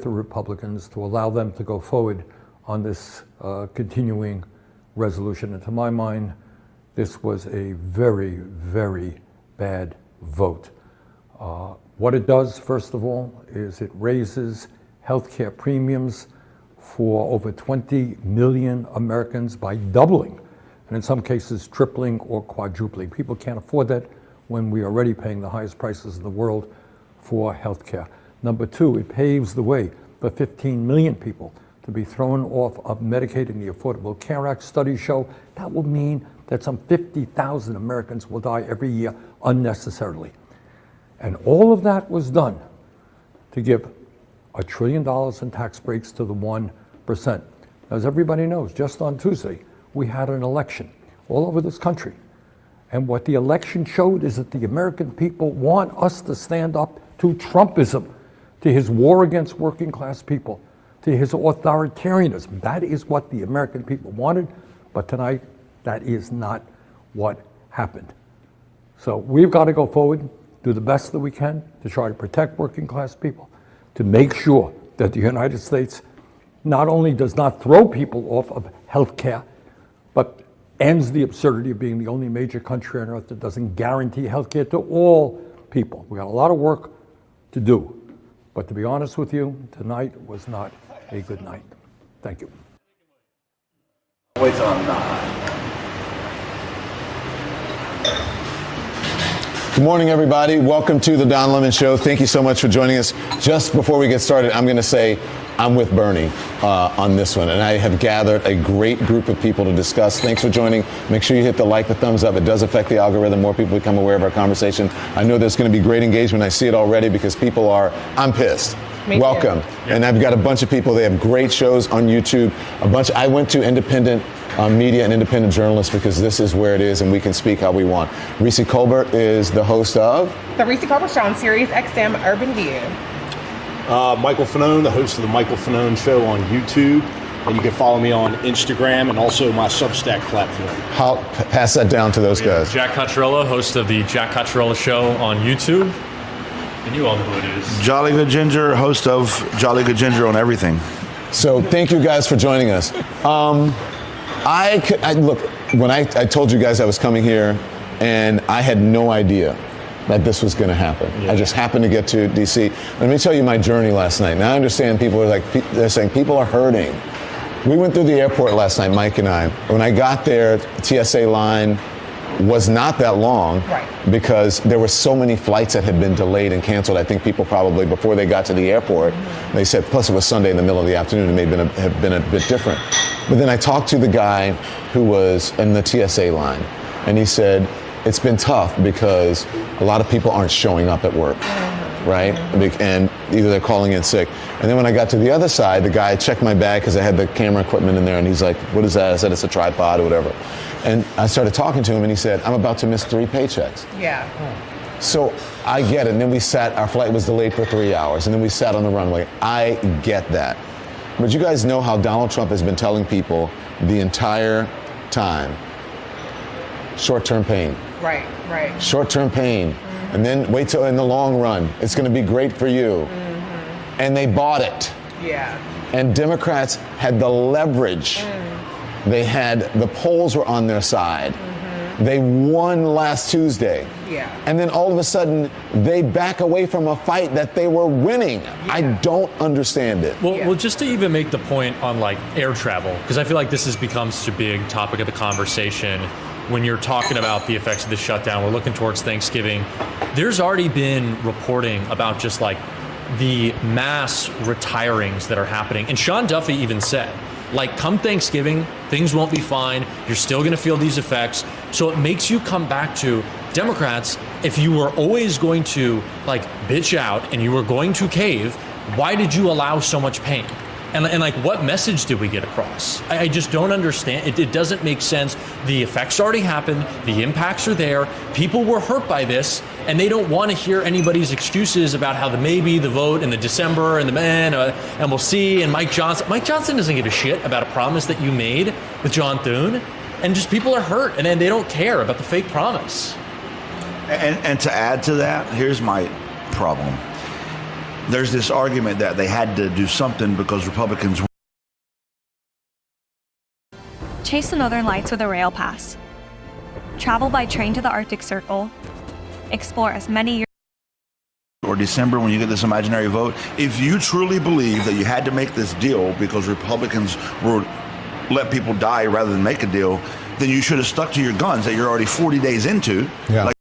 the Republicans to allow them to go forward on this continuing resolution. And to my mind, this was a very, very bad vote. What it does, first of all, is it raises healthcare premiums for over 20 million Americans by doubling, and in some cases tripling or quadrupling. People can't afford that when we are already paying the highest prices in the world for healthcare. Number two, it paves the way for 15 million people to be thrown off of Medicaid and the Affordable Care Act. Studies show that will mean that some 50,000 Americans will die every year unnecessarily. And all of that was done to give $1 trillion in tax breaks to the 1%. As everybody knows, just on Tuesday, we had an election all over this country. And what the election showed is that the American people want us to stand up to Trumpism, to his war against working class people, to his authoritarianism. That is what the American people wanted, but tonight, that is not what happened. So we've got to go forward, do the best that we can to try to protect working class people, to make sure that the United States not only does not throw people off of health care, but ends the absurdity of being the only major country on earth that doesn't guarantee health care to all people. We got a lot of work to do. But to be honest with you, tonight was not a good night. Thank you. Wait till I'm not. Good morning, everybody. Welcome to the Don Lemon Show. Thank you so much for joining us. Just before we get started, I'm going to say I'm with Bernie on this one, and I have gathered a great group of people to discuss. Thanks for joining. Make sure you hit the thumbs up. It does affect the algorithm. More people become aware of our conversation. I know there's going to be great engagement. I see it already because people I'm pissed. Welcome. And I've got a bunch of people. They have great shows on YouTube. I went to independent media and independent journalists because this is where it is and we can speak how we want. Reese Colbert is the host of The Reese Colbert Show on Sirius XM Urban View. Michael Fanone, the host of the Michael Fanone Show on YouTube. And you can follow me on Instagram and also my Substack platform. Pass that down to those guys. Jack Cottrella, host of the Jack Cottrella Show on YouTube. And you all know who it is. Jolly Good Ginger, host of Jolly Good Ginger on everything. So thank you guys for joining us. Look, when I told you guys I was coming here, and I had no idea that this was going to happen. Yeah. I just happened to get to D.C. Let me tell you my journey last night. Now I understand they're saying people are hurting. We went through the airport last night, Mike and I. When I got there, the TSA line was not that long, right, because there were so many flights that had been delayed and canceled. I think people probably, before they got to the airport, they said, plus it was Sunday in the middle of the afternoon, it may have been a bit different. But then I talked to the guy who was in the TSA line, and he said, it's been tough because a lot of people aren't showing up at work, right? And either they're calling in sick. And then when I got to the other side, the guy checked my bag because I had the camera equipment in there, and he's like, what is that? I said, it's a tripod or whatever. And I started talking to him, and he said, I'm about to miss 3 paychecks. Yeah. So I get it. And then our flight was delayed for 3 hours, and then we sat on the runway. I get that. But you guys know how Donald Trump has been telling people the entire time, short-term pain. Right. Short-term pain. Mm-hmm. And then wait till in the long run, it's going to be great for you. Mm-hmm. And they bought it. Yeah. And Democrats had the leverage. They had, the polls were on their side. Mm-hmm. They won last Tuesday. Yeah. And then all of a sudden, they back away from a fight that they were winning. Yeah. I don't understand it. Well, just to even make the point on air travel, because I feel like this has become such a big topic of the conversation. When you're talking about the effects of the shutdown, we're looking towards Thanksgiving. There's already been reporting about just the mass retirings that are happening. And Sean Duffy even said, come Thanksgiving, things won't be fine. You're still going to feel these effects. So it makes you come back to Democrats. If you were always going to bitch out and you were going to cave, why did you allow so much pain? And what message did we get across? I just don't understand. It doesn't make sense. The effects already happened. The impacts are there. People were hurt by this, and they don't want to hear anybody's excuses about how the vote in the December and and we'll see. And Mike Johnson doesn't give a shit about a promise that you made with John Thune, and just people are hurt, and then they don't care about the fake promise. And to add to that, here's my problem. there's this argument that they had to do something because Republicans. Chase the Northern Lights with a rail pass. Travel by train to the Arctic Circle. Explore as many Or December when you get this imaginary vote. If you truly believe that you had to make this deal because Republicans were let people die rather than make a deal, then you should have stuck to your guns that you're already 40 days into. Yeah. Like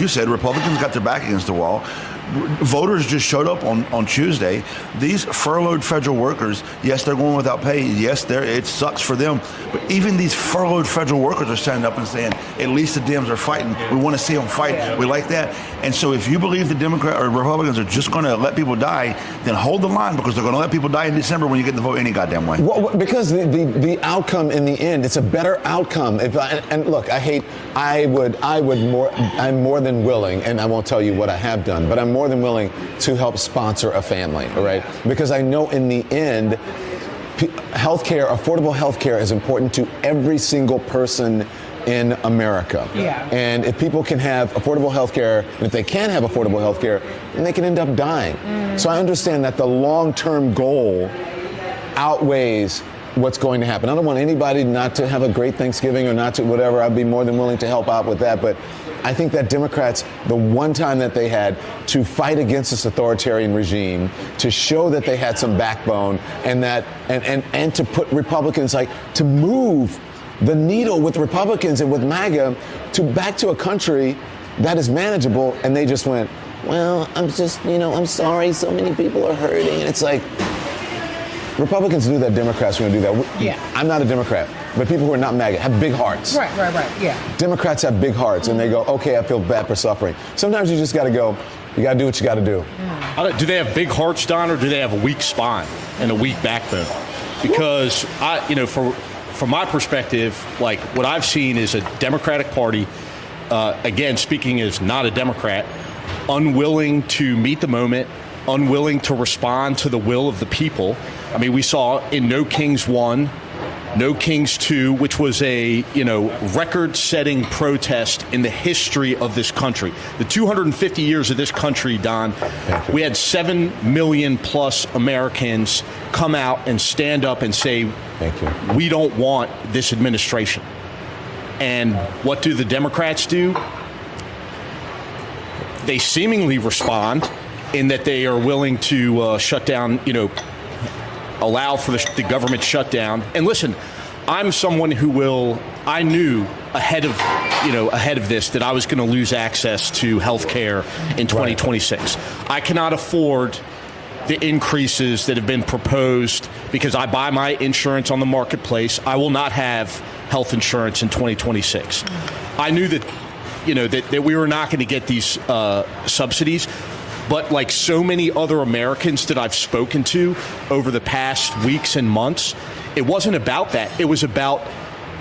you said, Republicans got their back against the wall. Voters just showed up on Tuesday. These furloughed federal workers, yes, they're going without pay. Yes, it sucks for them. But even these furloughed federal workers are standing up and saying, at least the Dems are fighting. We want to see them fight. We like that. And so if you believe the Democrat or Republicans are just going to let people die, then hold the line, because they're going to let people die in December when you get the vote any goddamn way. Well, because the outcome in the end, it's a better outcome. And look, I'm more than willing, and I won't tell you what I have done, but I'm more than willing to help sponsor a family, all right? Because I know in the end, healthcare, affordable healthcare is important to every single person in America. Yeah. And if people can have affordable healthcare, and if they can have affordable healthcare, then they can end up dying. So I understand that the long-term goal outweighs what's going to happen. I don't want anybody not to have a great Thanksgiving or not to whatever. I'd be more than willing to help out with that. But I think that Democrats, the one time that they had to fight against this authoritarian regime, to show that they had some backbone, and that and to put Republicans, like, to move the needle with Republicans and with MAGA back to a country that is manageable, and they just went, well, I'm sorry, so many people are hurting. And it's like, Republicans knew that Democrats were going to do that. Yeah. I'm not a Democrat, but people who are not MAGA have big hearts. Right, yeah. Democrats have big hearts, and they go, okay, I feel bad for suffering. Sometimes you just got to go, you got to do what you got to do. Do they have big hearts, Don, or do they have a weak spine and a weak backbone? Because from my perspective, like, what I've seen is a Democratic Party, again, speaking as not a Democrat, unwilling to meet the moment, unwilling to respond to the will of the people. I mean, we saw in No Kings 1, No Kings 2, which was a, record-setting protest in the history of this country. The 250 years of this country, Don, we had 7 million plus Americans come out and stand up and say, thank you, we don't want this administration. And what do the Democrats do? They seemingly respond in that they are willing to shut down, allow for the government shutdown. And listen, I'm someone I knew ahead of this that I was going to lose access to health care in 2026. Right. I cannot afford the increases that have been proposed because I buy my insurance on the marketplace. I will not have health insurance in 2026. I knew that, that we were not going to get these subsidies. But like so many other Americans that I've spoken to over the past weeks and months, it wasn't about that. It was about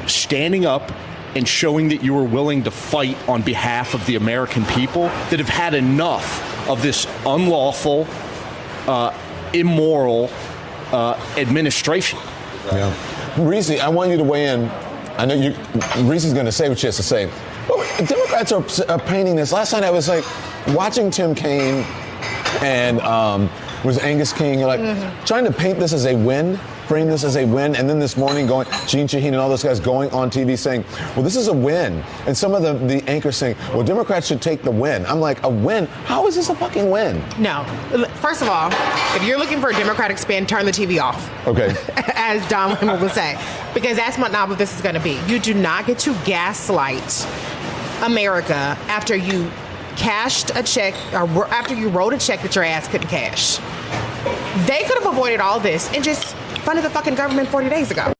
standing up and showing that you were willing to fight on behalf of the American people that have had enough of this unlawful, immoral administration. Yeah. Reese, I want you to weigh in. I know Reese is going to say what she has to say. But Democrats are painting this. Last night I was like watching Tim Kaine and was Angus King, trying to paint this as a win, frame this as a win, and then this morning Gene Shaheen and all those guys going on TV saying, well, this is a win. And some of the anchors saying, well, Democrats should take the win. I'm like, a win? How is this a fucking win? No. First of all, if you're looking for a Democratic spin, turn the TV off. Okay. As Don Lemon would say. Because that's not what this is going to be. You do not get to gaslight America after you cashed a check or after you wrote a check that your ass couldn't cash. They could have avoided all this and just funded the fucking government 40 days ago.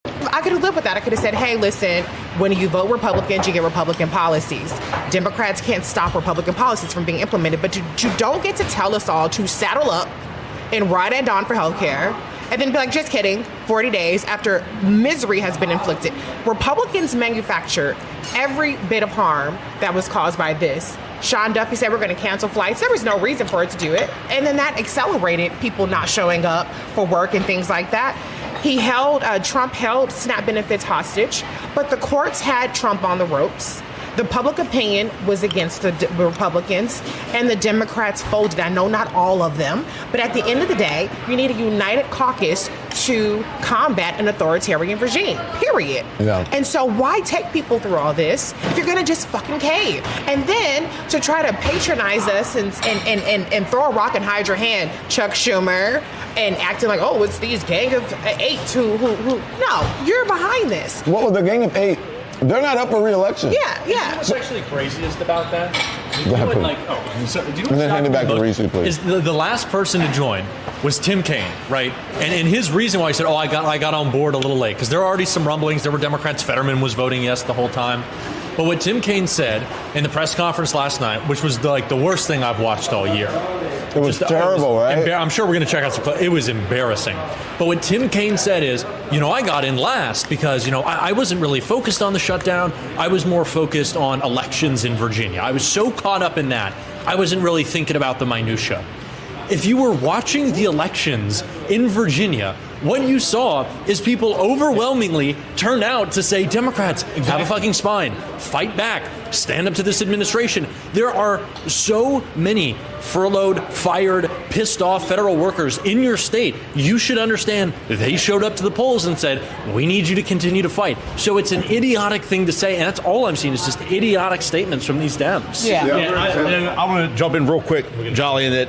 I could have lived with that. I could have said, hey, listen, when you vote Republicans, you get Republican policies. Democrats can't stop Republican policies from being implemented, but you don't get to tell us all to saddle up and ride at dawn for healthcare and then be like, just kidding, 40 days after misery has been inflicted. Republicans manufactured every bit of harm that was caused by this. Sean Duffy said we're going to cancel flights. There was no reason for it to do it. And then that accelerated people not showing up for work and things like that. Trump held SNAP benefits hostage, but the courts had Trump on the ropes. The public opinion was against the Republicans, and the Democrats folded. I know not all of them, but at the end of the day, you need a united caucus to combat an authoritarian regime, period. Yeah. And so why take people through all this if you're going to just fucking cave? And then to try to patronize us and throw a rock and hide your hand, Chuck Schumer, and acting like, oh, it's these gang of eight who. No, you're behind this. What was the Gang of Eight? They're not up for re-election. Yeah. What's actually craziest about that? Go ahead, please. And then hand it back to Reese, please. Is the last person to join was Tim Kaine, right? And his reason why he said, "Oh, I got on board a little late," because there are already some rumblings. There were Democrats. Fetterman was voting yes the whole time. But what Tim Kaine said in the press conference last night, which was the worst thing I've watched all year. It was terrible, right? I'm sure we're going to check out some clips. It was embarrassing. But what Tim Kaine said is, I got in last because, I wasn't really focused on the shutdown. I was more focused on elections in Virginia. I was so caught up in that, I wasn't really thinking about the minutia. If you were watching the elections in Virginia, what you saw is people overwhelmingly turn out to say, Democrats, have a fucking spine, fight back, stand up to this administration. There are so many furloughed, fired, pissed off federal workers in your state. You should understand they showed up to the polls and said, we need you to continue to fight. So it's an idiotic thing to say, and that's all I'm seeing is just idiotic statements from these Dems. I want to jump in real quick, Jolly, in that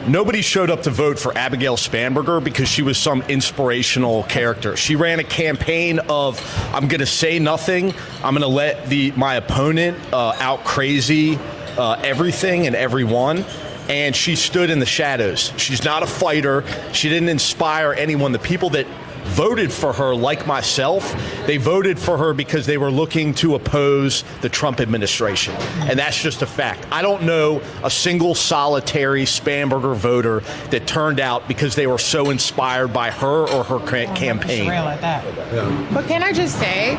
nobody showed up to vote for Abigail Spanberger because she was some inspirational character. She ran a campaign of, I'm going to say nothing. I'm going to let my opponent out crazy everything and everyone. And she stood in the shadows. She's not a fighter. She didn't inspire anyone. The people that voted for her, like myself, they voted for her because they were looking to oppose the Trump administration. And that's just a fact. I don't know a single solitary Spanberger voter that turned out because they were so inspired by her or her campaign. But can I just say,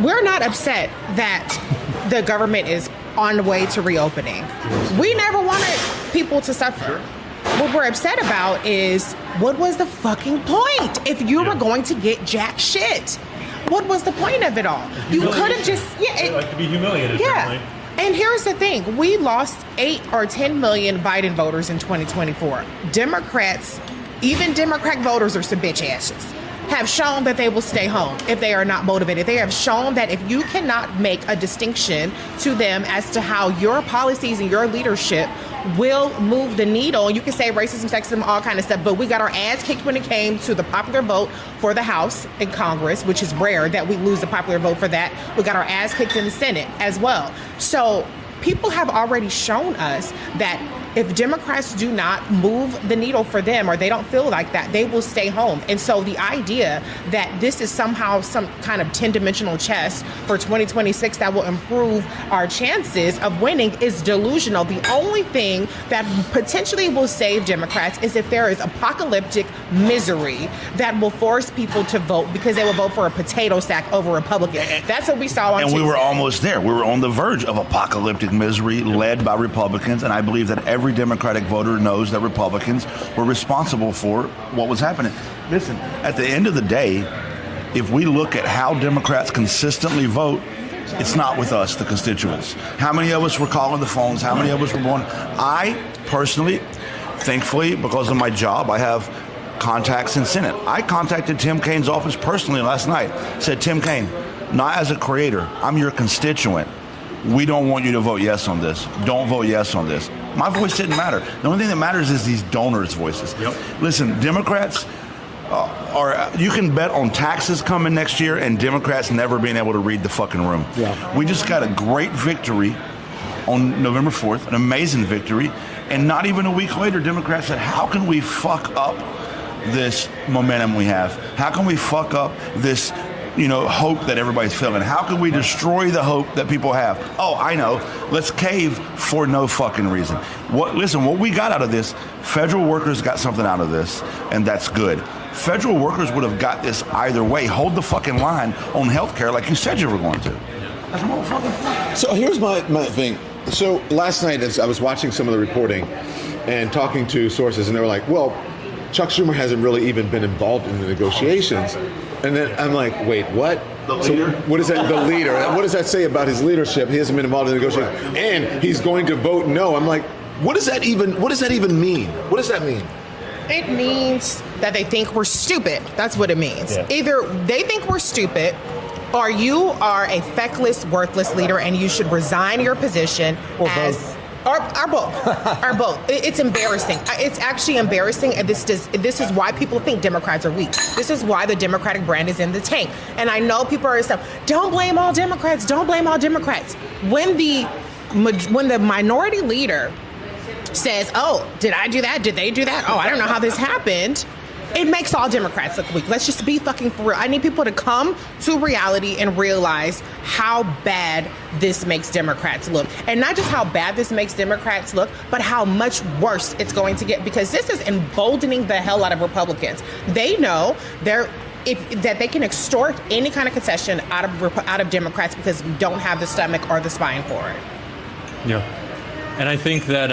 we're not upset that the government is on the way to reopening. We never wanted people to suffer. What we're upset about is, what was the fucking point if you were going to get jack shit? What was the point of it all? You could have just to be humiliated. Yeah. And here's the thing: we lost 8 or 10 million Biden voters in 2024. Democrats, even Democrat voters, are some bitch asses. Have shown that they will stay home if they are not motivated. They have shown that if you cannot make a distinction to them as to how your policies and your leadership will move the needle, you can say racism, sexism, all kind of stuff, but we got our ass kicked when it came to the popular vote for the House and Congress, which is rare that we lose the popular vote for that. We got our ass kicked in the Senate as well. So people have already shown us that if Democrats do not move the needle for them, or they don't feel like that, they will stay home. And so the idea that this is somehow some kind of 10-dimensional chess for 2026 that will improve our chances of winning is delusional. The only thing that potentially will save Democrats is if there is apocalyptic misery that will force people to vote because they will vote for a potato sack over Republican. That's what we saw on And Tuesday. we were almost there. We were on the verge of apocalyptic misery led by Republicans, and I believe that every Democratic voter knows that Republicans were responsible for what was happening. Listen, at the end of the day, if we look at how Democrats consistently vote, it's not with us, the constituents. How many of us were calling the phones? How many of us were going? I personally, thankfully, because of my job, I have contacts in Senate. I contacted Tim Kaine's office personally last night. Said, Tim Kaine, not as a creator, I'm your constituent. We don't want you to vote yes on this. Don't vote yes on this. My voice didn't matter. The only thing that matters is these donors' voices. Yep. Listen, Democrats you can bet on taxes coming next year and Democrats never being able to read the fucking room. Yeah. We just got a great victory on November 4th, an amazing victory. And not even a week later, Democrats said, how can we fuck up this momentum we have? How can we fuck up this hope that everybody's feeling? How can we destroy the hope that people have? Oh, I know. Let's cave for no fucking reason. Listen, what we got out of this, federal workers got something out of this, and that's good. Federal workers would have got this either way. Hold the fucking line on health care like you said you were going to. That's my fucking point. So here's my thing. So last night, as I was watching some of the reporting and talking to sources, and they were like, well, Chuck Schumer hasn't really even been involved in the negotiations. And then I'm like, wait, what? The leader? So what is that, the leader? What does that say about his leadership? He hasn't been involved in the negotiations. And he's going to vote no. I'm like, what does that even mean? What does that mean? It means that they think we're stupid. That's what it means. Yeah. Either they think we're stupid, or you are a feckless, worthless leader, and you should resign your position Or as. both. Or both. Or both. It's embarrassing. It's actually embarrassing, and this is why people think Democrats are weak. This is why the Democratic brand is in the tank. And I know people are saying, don't blame all Democrats. Don't blame all Democrats. When the minority leader says, oh, did I do that? Did they do that? Oh, I don't know how this happened. It makes all Democrats look weak. Let's just be fucking for real. I need people to come to reality and realize how bad this makes Democrats look. And not just how bad this makes Democrats look, but how much worse it's going to get, because this is emboldening the hell out of Republicans. They know that they can extort any kind of concession out of Democrats because we don't have the stomach or the spine for it. Yeah. And I think that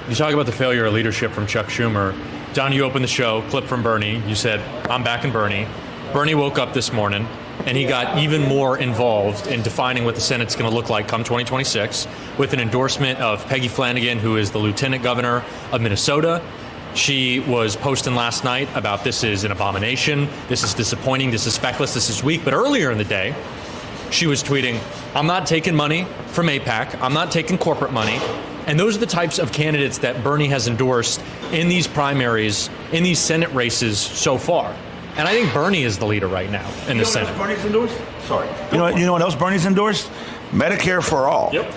you talk about the failure of leadership from Chuck Schumer. Don, you opened the show, clip from Bernie. You said, I'm backing Bernie. Bernie woke up this morning, and he got even more involved in defining what the Senate's going to look like come 2026 with an endorsement of Peggy Flanagan, who is the lieutenant governor of Minnesota. She was posting last night about this is an abomination, this is disappointing, this is feckless, this is weak. But earlier in the day, she was tweeting, I'm not taking money from AIPAC, I'm not taking corporate money. And those are the types of candidates that Bernie has endorsed in these primaries, in these Senate races so far. And I think Bernie is the leader right now in the Senate. You know what else Bernie's endorsed? Sorry. You know what else Bernie's endorsed? Medicare for all. Yep.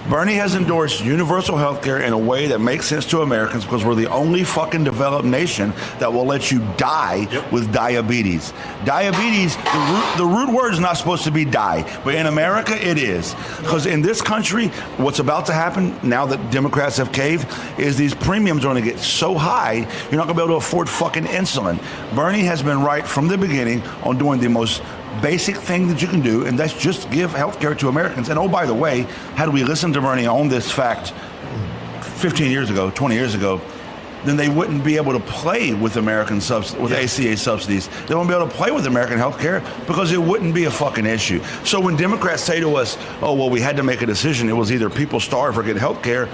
Bernie has endorsed universal health care in a way that makes sense to Americans because we're the only fucking developed nation that will let you die with diabetes. Diabetes, the root word is not supposed to be die, but in America it is. Because in this country, what's about to happen now that Democrats have caved is these premiums are going to get so high, you're not going to be able to afford fucking insulin. Bernie has been right from the beginning on doing the most basic thing that you can do, and that's just give health care to Americans. And oh, by the way, had we listened to Bernie on this fact 15 years ago, 20 years ago, then they wouldn't be able to play with ACA subsidies. They wouldn't be able to play with American health care because it wouldn't be a fucking issue. So when Democrats say to us, oh, well, we had to make a decision, it was either people starve or get health care,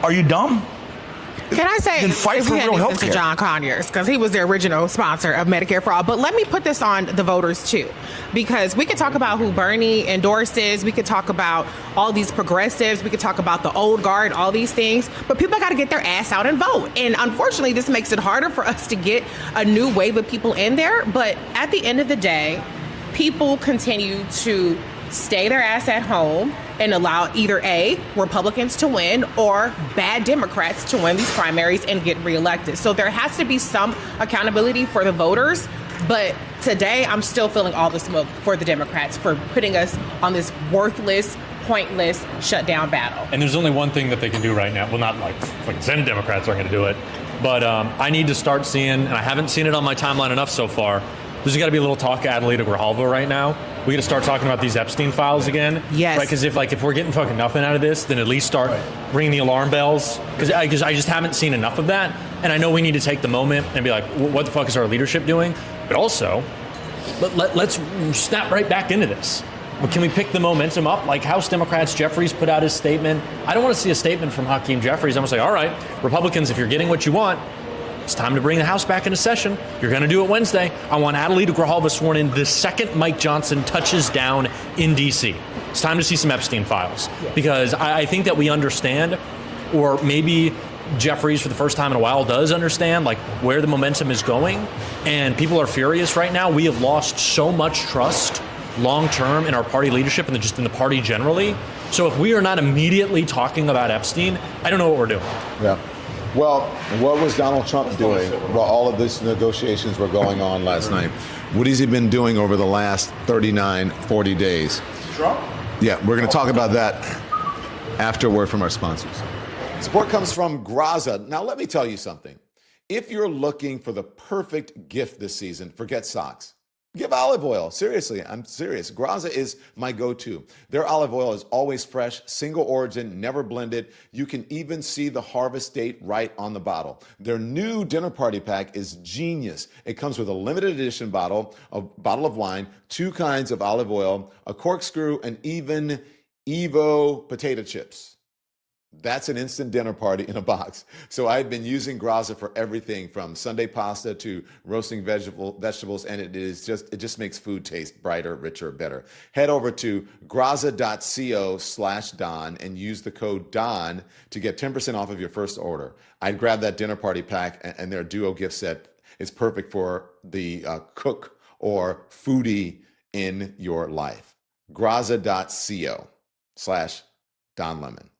are you dumb? Can I say, Then fight if for we had real listened to healthcare. John Conyers, because he was the original sponsor of Medicare for All. But let me put this on the voters too, because we could talk about who Bernie endorses, we could talk about all these progressives, we could talk about the old guard, all these things, but people got to get their ass out and vote. And unfortunately, this makes it harder for us to get a new wave of people in there. But at the end of the day, people continue to stay their ass at home and allow either A, Republicans to win, or bad Democrats to win these primaries and get reelected. So there has to be some accountability for the voters. But today, I'm still feeling all the smoke for the Democrats for putting us on this worthless, pointless shutdown battle. And there's only one thing that they can do right now. Well, not like Senate Democrats aren't going to do it. But I need to start seeing, and I haven't seen it on my timeline enough so far, there's got to be a little talk of Adelita Grijalva right now. We got to start talking about these Epstein files again. Yes. Right, because if we're getting fucking nothing out of this, then at least start ringing the alarm bells. Because I just haven't seen enough of that. And I know we need to take the moment and be like, what the fuck is our leadership doing? But also, let's snap right back into this. Can we pick the momentum up? Like House Democrats, Jeffries put out his statement. I don't want to see a statement from Hakeem Jeffries. I'm going to say, all right, Republicans, if you're getting what you want, it's time to bring the House back into session. You're going to do it Wednesday. I want Adelita Grijalva sworn in the second Mike Johnson touches down in D.C. It's time to see some Epstein files. Because I think that we understand, or maybe Jeffries for the first time in a while does understand, like where the momentum is going. And people are furious right now. We have lost so much trust long term in our party leadership and just in the party generally. So if we are not immediately talking about Epstein, I don't know what we're doing. Yeah. Well, what was Donald Trump doing while all of these negotiations were going on last night? What has he been doing over the last 39, 40 days? Trump? Yeah, we're going to talk about that after a word from our sponsors. Support comes from Graza. Now, let me tell you something. If you're looking for the perfect gift this season, forget socks. Give olive oil. Seriously, I'm serious. Graza is my go-to. Their olive oil is always fresh, single origin, never blended. You can even see the harvest date right on the bottle. Their new dinner party pack is genius. It comes with a limited edition bottle of wine, 2 kinds of olive oil, a corkscrew, and even Evo potato chips. That's an instant dinner party in a box. So I've been using Graza for everything from Sunday pasta to roasting vegetables, and it just makes food taste brighter, richer, better. Head over to graza.co/Don and use the code DON to get 10% off of your first order. I'd grab that dinner party pack and their duo gift set is perfect for the cook or foodie in your life. Graza.co/Don Lemon.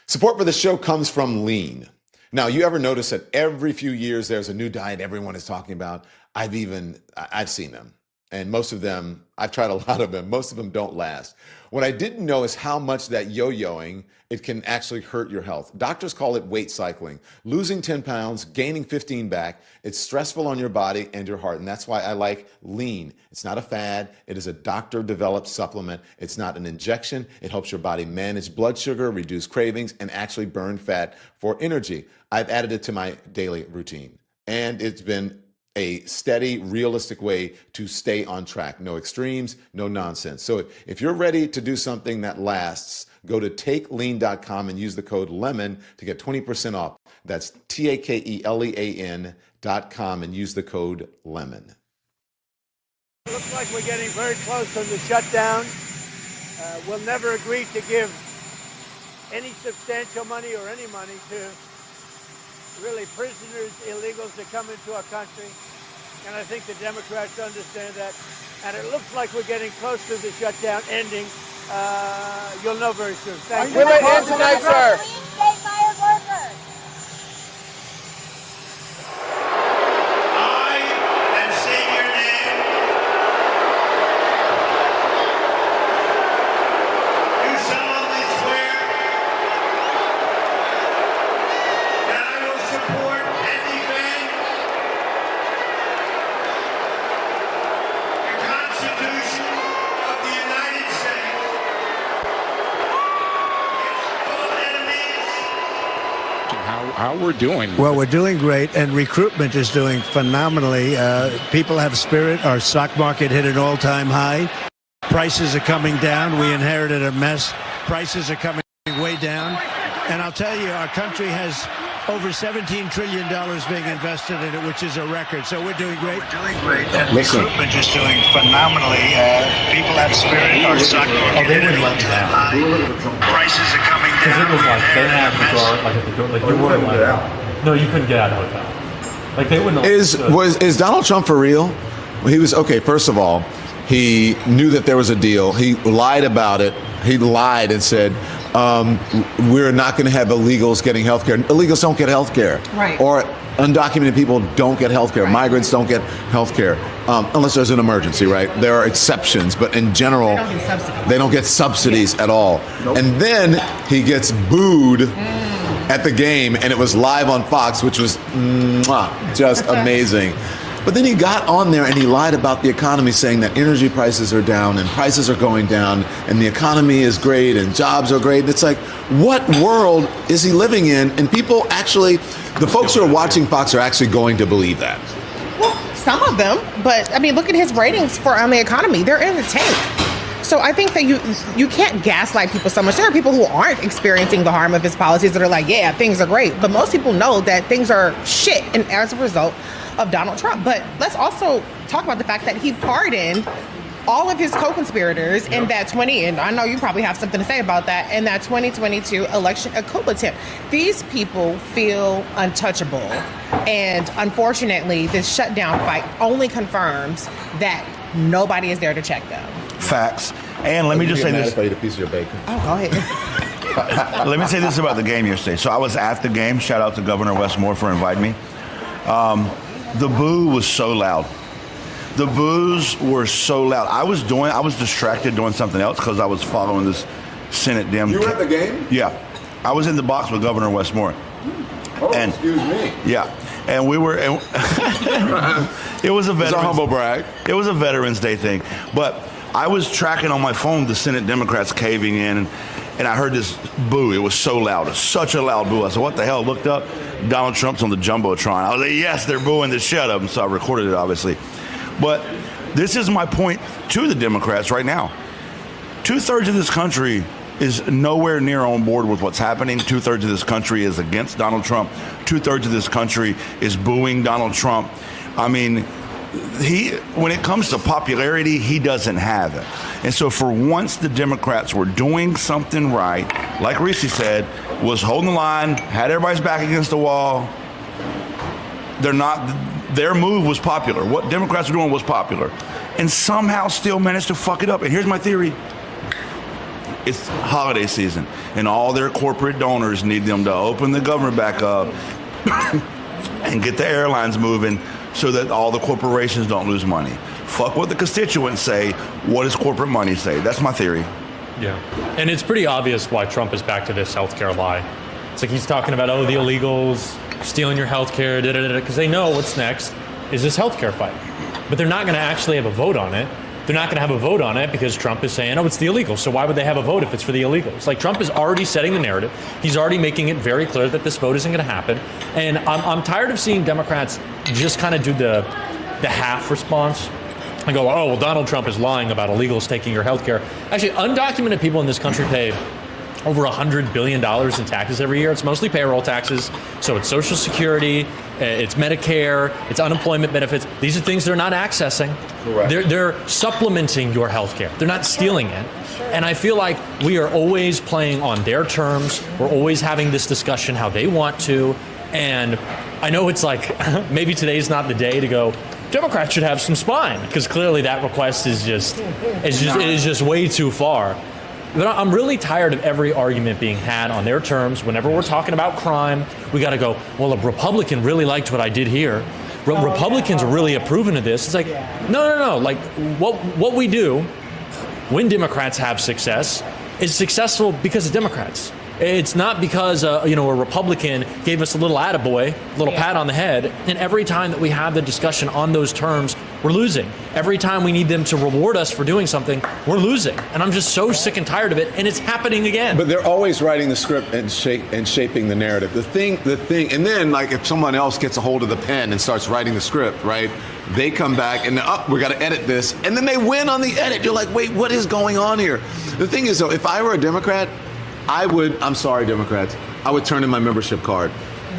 Support for the show comes from Lean. Now, you ever notice that every few years there's a new diet everyone is talking about? I've seen them. And most of them, I've tried a lot of them. Most of them don't last. What I didn't know is how much that yo-yoing, it can actually hurt your health. Doctors call it weight cycling. Losing 10 pounds, gaining 15 back. It's stressful on your body and your heart. And that's why I like Lean. It's not a fad. It is a doctor-developed supplement. It's not an injection. It helps your body manage blood sugar, reduce cravings, and actually burn fat for energy. I've added it to my daily routine. And it's been a steady, realistic way to stay on track. No extremes, no nonsense. So if you're ready to do something that lasts, go to takelean.com and use the code LEMON to get 20% off. That's TAKELEAN.com and use the code LEMON. Looks like we're getting very close on the shutdown. We'll never agree to give any substantial money or any money to really prisoners, illegals that come into our country. And I think the Democrats understand that. And it looks like we're getting close to the shutdown ending. You'll know very soon. Thank you. Will it end tonight, sir? How we're doing? Well, we're doing great, and recruitment is doing phenomenally. People have spirit. Our stock market hit an all-time high. Prices are coming down. We inherited a mess. Prices are coming way down. And I'll tell you, our country has over $17 trillion being invested in it, which is a record. So we're doing great. And recruitment is doing phenomenally. People have spirit. Our stock market hit an all-time high. Prices are coming down. Because it was like they had to go like at the door, like you weren't allowed. No, you couldn't get out of the hotel. Like they wouldn't. Is Donald Trump for real? Well, he was okay. First of all, he knew that there was a deal. He lied about it. He lied and said, we're not going to have illegals getting health care. Illegals don't get health care. Right. Or undocumented people don't get health care. Right. Migrants don't get health care unless there's an emergency, right? There are exceptions, but in general, they don't get subsidies at all. Nope. And then he gets booed at the game, and it was live on Fox, which was just amazing. But then he got on there and he lied about the economy, saying that energy prices are down and prices are going down and the economy is great and jobs are great. And it's like, what world is he living in? And people actually, the folks who are watching Fox are actually going to believe that. Well, some of them, but I mean, look at his ratings on the economy. They're in the tank. So I think that you can't gaslight people so much. There are people who aren't experiencing the harm of his policies that are like, yeah, things are great. But most people know that things are shit and as a result of Donald Trump. But let's also talk about the fact that he pardoned all of his co-conspirators in that and I know you probably have something to say about that, in that 2022 election coup attempt. These people feel untouchable. And unfortunately, this shutdown fight only confirms that nobody is there to check them. Facts. And let me just say this. If I eat a piece of your bacon. Oh, go ahead. Let me say this about the game yesterday. So I was at the game. Shout out to Governor Wes Moore for inviting me. The boo was so loud. The boos were so loud. I was distracted doing something else because I was following this Senate Dem. You were at the game? Yeah. I was in the box with Governor Wes Moore. Oh, excuse me. Yeah. And we were, it was a It's a humble brag. It was a Veterans Day thing. But I was tracking on my phone the Senate Democrats caving in, and I heard this boo. It was so loud. It was such a loud boo. I said, what the hell? Looked up. Donald Trump's on the Jumbotron. I was like, yes, they're booing the shit out of him. So I recorded it, obviously. But this is my point to the Democrats right now. 2/3 of this country is nowhere near on board with what's happening. 2/3 of this country is against Donald Trump. 2/3 of this country is booing Donald Trump. I mean, when it comes to popularity, he doesn't have it. And so for once the Democrats were doing something right, like Reese said, was holding the line, had everybody's back against the wall. Their move was popular. What Democrats were doing was popular. And somehow still managed to fuck it up. And here's my theory. It's holiday season, and all their corporate donors need them to open the government back up and get the airlines moving so that all the corporations don't lose money. Fuck what the constituents say. What does corporate money say? That's my theory. Yeah. And it's pretty obvious why Trump is back to this healthcare lie. It's like he's talking about, the illegals stealing your healthcare, because they know what's next is this healthcare fight. But they're not going to actually have a vote on it. They're not going to have a vote on it because Trump is saying, it's the illegals. So why would they have a vote if it's for the illegals? Like, Trump is already setting the narrative. He's already making it very clear that this vote isn't going to happen. And I'm tired of seeing Democrats just kind of do the half response and go, well, Donald Trump is lying about illegals taking your health care. Actually, undocumented people in this country pay over $100 billion in taxes every year. It's mostly payroll taxes. So it's Social Security, it's Medicare, it's unemployment benefits. These are things they're not accessing. Correct. They're supplementing your health care. They're not stealing it. And I feel like we are always playing on their terms. We're always having this discussion how they want to. And I know it's like, maybe today's not the day to go, Democrats should have some spine, because clearly that request is just way too far. But I'm really tired of every argument being had on their terms. Whenever we're talking about crime, we got to go, well, a Republican really liked what I did here. Republicans are really approving of this. It's like, no. Like, what we do when Democrats have success is successful because of Democrats. It's not because a Republican gave us a little attaboy, a little pat on the head. And every time that we have the discussion on those terms, we're losing. Every time we need them to reward us for doing something, we're losing. And I'm just so sick and tired of it, and it's happening again. But they're always writing the script and shaping the narrative. The thing, and then like if someone else gets a hold of the pen and starts writing the script, right? They come back and we got to edit this, and then they win on the edit. You're like, wait, what is going on here? The thing is, though, if I were a Democrat, I'm sorry, Democrats, I would turn in my membership card.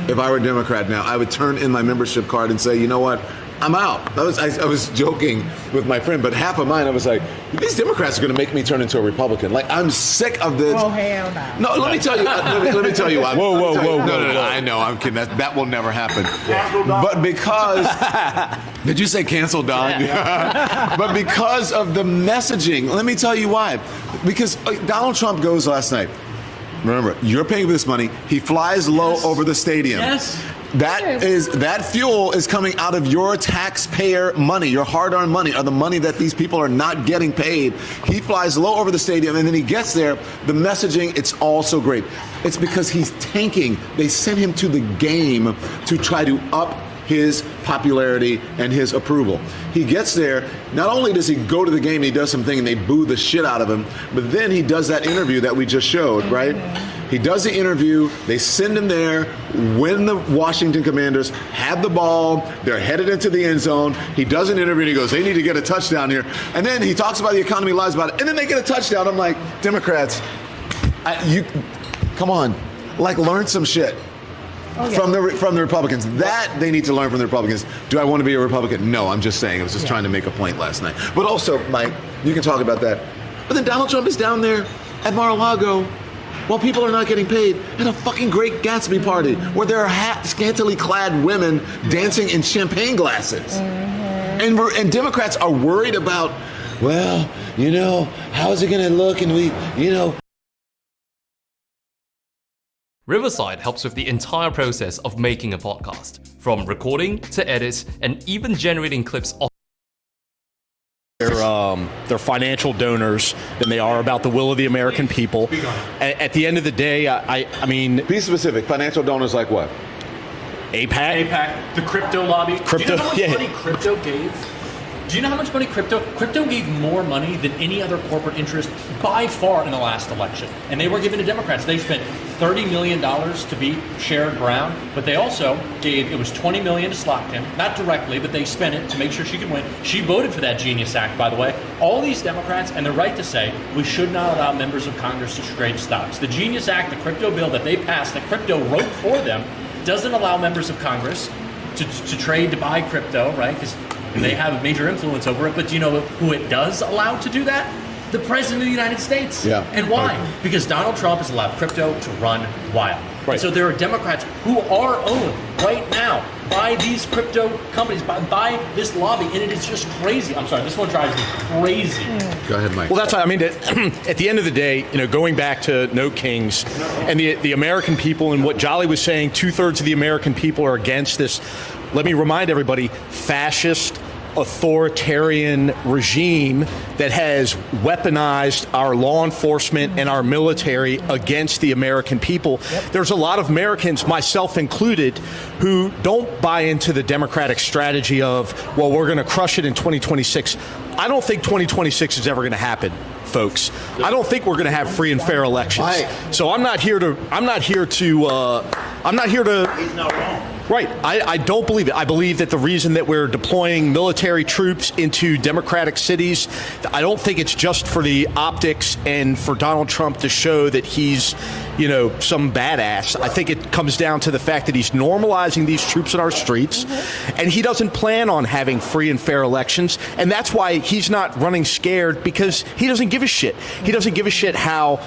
If I were a Democrat now, I would turn in my membership card and say, you know what? I'm out. I was joking with my friend, but half of mine, I was like, these Democrats are going to make me turn into a Republican. Like, I'm sick of this. Oh, hell no. No, let me tell you. Let me tell you why. Whoa. No. I know. I'm kidding. That will never happen. But because did you say cancel Don? Yeah. But because of the messaging, let me tell you why. Because Donald Trump goes last night. Remember, you're paying for this money. He flies low over the stadium. Yes. That fuel is coming out of your taxpayer money, your hard-earned money, or the money that these people are not getting paid. He flies low over the stadium, and then he gets there. The messaging, it's all so great. It's because he's tanking. They sent him to the game to try to up his popularity and his approval. He gets there, not only does he go to the game, he does something and they boo the shit out of him, but then he does that interview that we just showed, right? He does the interview, they send him there, when the Washington Commanders have the ball, they're headed into the end zone, he does an interview and he goes, they need to get a touchdown here. And then he talks about the economy, lies about it, and then they get a touchdown. I'm like, Democrats, come on, like learn some shit. From the Republicans. That they need to learn from the Republicans. Do I want to be a Republican? No, I'm just saying. I was just trying to make a point last night. But also, Mike, you can talk about that. But then Donald Trump is down there at Mar-a-Lago while people are not getting paid at a fucking Great Gatsby party where there are scantily clad women dancing in champagne glasses. And Democrats are worried about, well, how's it going to look? And Riverside helps with the entire process of making a podcast, from recording to edit and even generating clips off. They're financial donors than they are about the will of the American people. At the end of the day, I mean, Be specific. Financial donors like what? AIPAC. The crypto lobby. Crypto, Do you know how much yeah. money crypto gave? Do you know how much money crypto gave more money than any other corporate interest by far in the last election? And they were given to Democrats. They spent $30 million to beat Sherrod Brown, but they also gave, it was $20 million to Slotkin, not directly, but they spent it to make sure she could win. She voted for that Genius Act, by the way. All these Democrats, and they're right to say, we should not allow members of Congress to trade stocks. The Genius Act, the crypto bill that they passed, that crypto wrote for them, doesn't allow members of Congress to trade, to buy crypto, right? Because they have a major influence over it. But do you know who it does allow to do that? The President of the United States. Yeah. And why? Because Donald Trump has allowed crypto to run wild. Right. And so there are Democrats who are owned right now by these crypto companies, by this lobby, and it is just crazy. I'm sorry, this one drives me crazy. Go ahead, Mike. Well, that's why I mean. At the end of the day, going back to No Kings and the American people and what Jolly was saying, 2/3 of the American people are against this. Let me remind everybody: fascist, authoritarian regime that has weaponized our law enforcement and our military against the American people. There's a lot of Americans, myself included, who don't buy into the Democratic strategy of, well, we're going to crush it in 2026. I don't think 2026 is ever going to happen, folks. I don't think we're going to have free and fair elections. So I'm not here to. He's not wrong. Right. I don't believe it. I believe that the reason that we're deploying military troops into Democratic cities, I don't think it's just for the optics and for Donald Trump to show that he's, some badass. I think it comes down to the fact that he's normalizing these troops in our streets, and he doesn't plan on having free and fair elections. And that's why he's not running scared, because he doesn't give a shit. He doesn't give a shit how,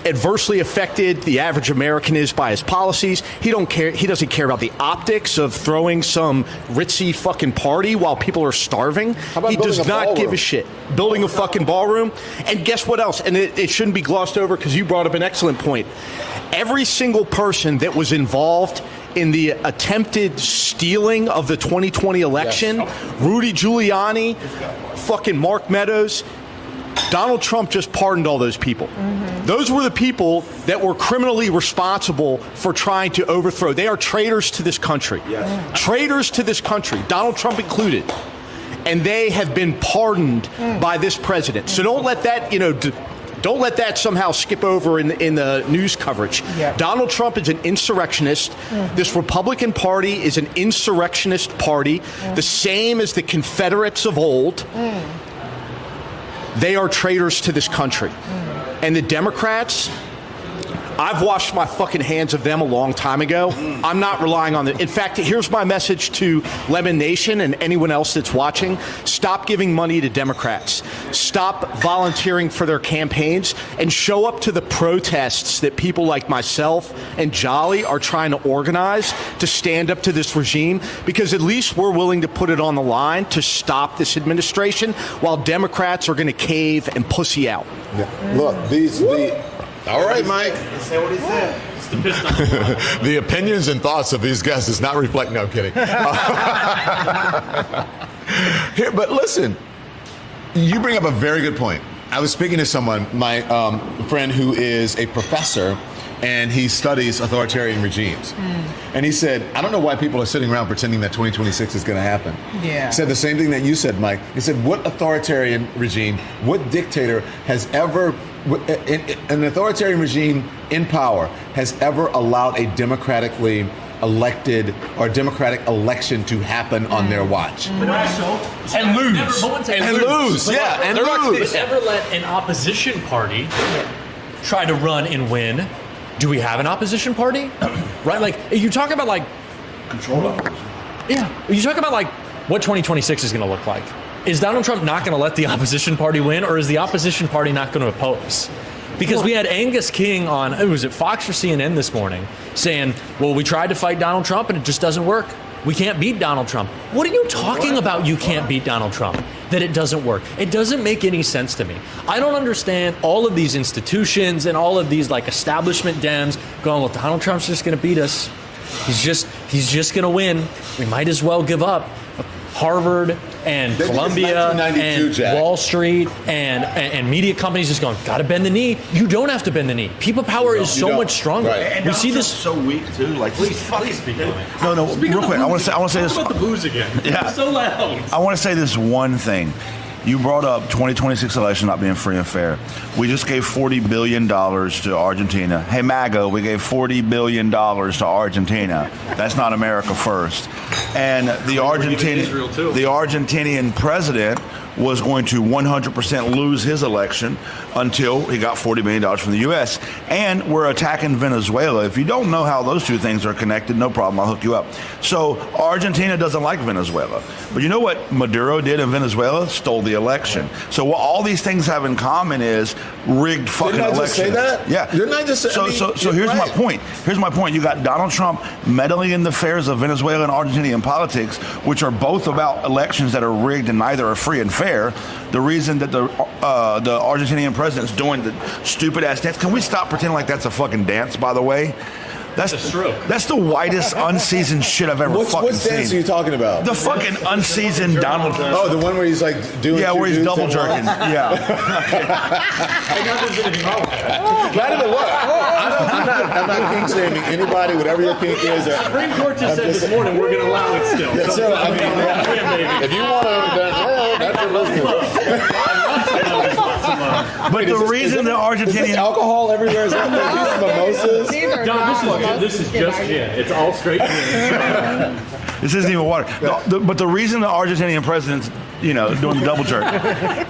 adversely affected the average American is by his policies. He doesn't care about the optics of throwing some ritzy fucking party while people are starving. He does not give a shit. Building a fucking ballroom. And guess what else? And it shouldn't be glossed over, because you brought up an excellent point. Every single person that was involved in the attempted stealing of the 2020 election, Rudy Giuliani, fucking Mark Meadows, Donald Trump just pardoned all those people. Those were the people that were criminally responsible for trying to overthrow. They are traitors to this country. Traitors to this country, Donald Trump included. And they have been pardoned by this president. So don't let that, don't let that somehow skip over in the news coverage. Donald Trump is an insurrectionist. This Republican Party is an insurrectionist party, the same as the Confederates of old. They are traitors to this country. And the Democrats, I've washed my fucking hands of them a long time ago. I'm not relying on them. In fact, here's my message to Lemon Nation and anyone else that's watching. Stop giving money to Democrats. Stop volunteering for their campaigns, and show up to the protests that people like myself and Jolly are trying to organize to stand up to this regime, because at least we're willing to put it on the line to stop this administration, while Democrats are going to cave and pussy out. Look, all right, Mike. Say what he said. It's the pissed The opinions and thoughts of these guys does not reflect. No, I'm kidding. Here, but listen, you bring up a very good point. I was speaking to someone, my friend who is a professor, and he studies authoritarian regimes. And he said, I don't know why people are sitting around pretending that 2026 is going to happen. Yeah. He said the same thing that you said, Mike. He said, what authoritarian regime, what dictator has ever, an authoritarian regime in power has ever allowed a democratically elected or democratic election to happen on their watch? But also, and lose. And lose. Never let an opposition party try to run and win. Do we have an opposition party? Right? Like, you talk about like Control opposition. Yeah. You talk about like what 2026 is going to look like. Is Donald Trump not going to let the opposition party win, or is the opposition party not going to oppose? Because we had Angus King on, was it Fox or CNN this morning, saying, well, we tried to fight Donald Trump and it just doesn't work. we can't beat Donald Trump. What are you talking about? You can't beat Donald Trump. That it doesn't work. It doesn't make any sense to me. I don't understand all of these institutions and all of these like establishment Dems going, well, Donald Trump's just going to beat us. He's just going to win. We might as well give up. Harvard and Columbia and Wall Street and media companies just going, gotta bend the knee. You don't have to bend the knee. People power is so much stronger. And We see this so weak too. Like, please speak on it. no, real quick. I want to say this. Talk about the booze again. Yeah. It's so loud. I want to say this one thing. You brought up 2026 election not being free and fair. We just gave $40 billion to Argentina. Hey, MAGA, we gave $40 billion to Argentina. That's not America first. And the Argentinian president was going to 100% lose his election until he got $40 million from the U.S. And we're attacking Venezuela. If you don't know how those two things are connected, no problem, I'll hook you up. So Argentina doesn't like Venezuela. But you know what Maduro did in Venezuela? Stole the election. So what all these things have in common is rigged fucking Didn't I elections. just say that? Yeah. Didn't I just say So here's my point. Here's my point. You got Donald Trump meddling in the affairs of Venezuela and Argentinian politics, which are both about elections that are rigged and neither are free and fair. The reason that the Argentinian president's doing the stupid ass dance. Can we stop pretending like that's a fucking dance? By the way, that's true. That's the whitest unseasoned shit I've ever fucking What seen. dance are you talking about? The fucking unseasoned Donald Trump. Oh, the one where he's like doing. Yeah, where he's two double dudes at jerking. once? Yeah. Not even what? I'm not kink shaming anybody, whatever your kink is. Supreme Court just said this morning we're going to allow it still. Yeah, so, I mean, if you want to, that's your business. But the reason the Is Argentinian this alcohol everywhere? Is that these mimosas? John, this is just gin. It's all straight gin. This isn't even water. But the reason the Argentinian president's, doing the double jerk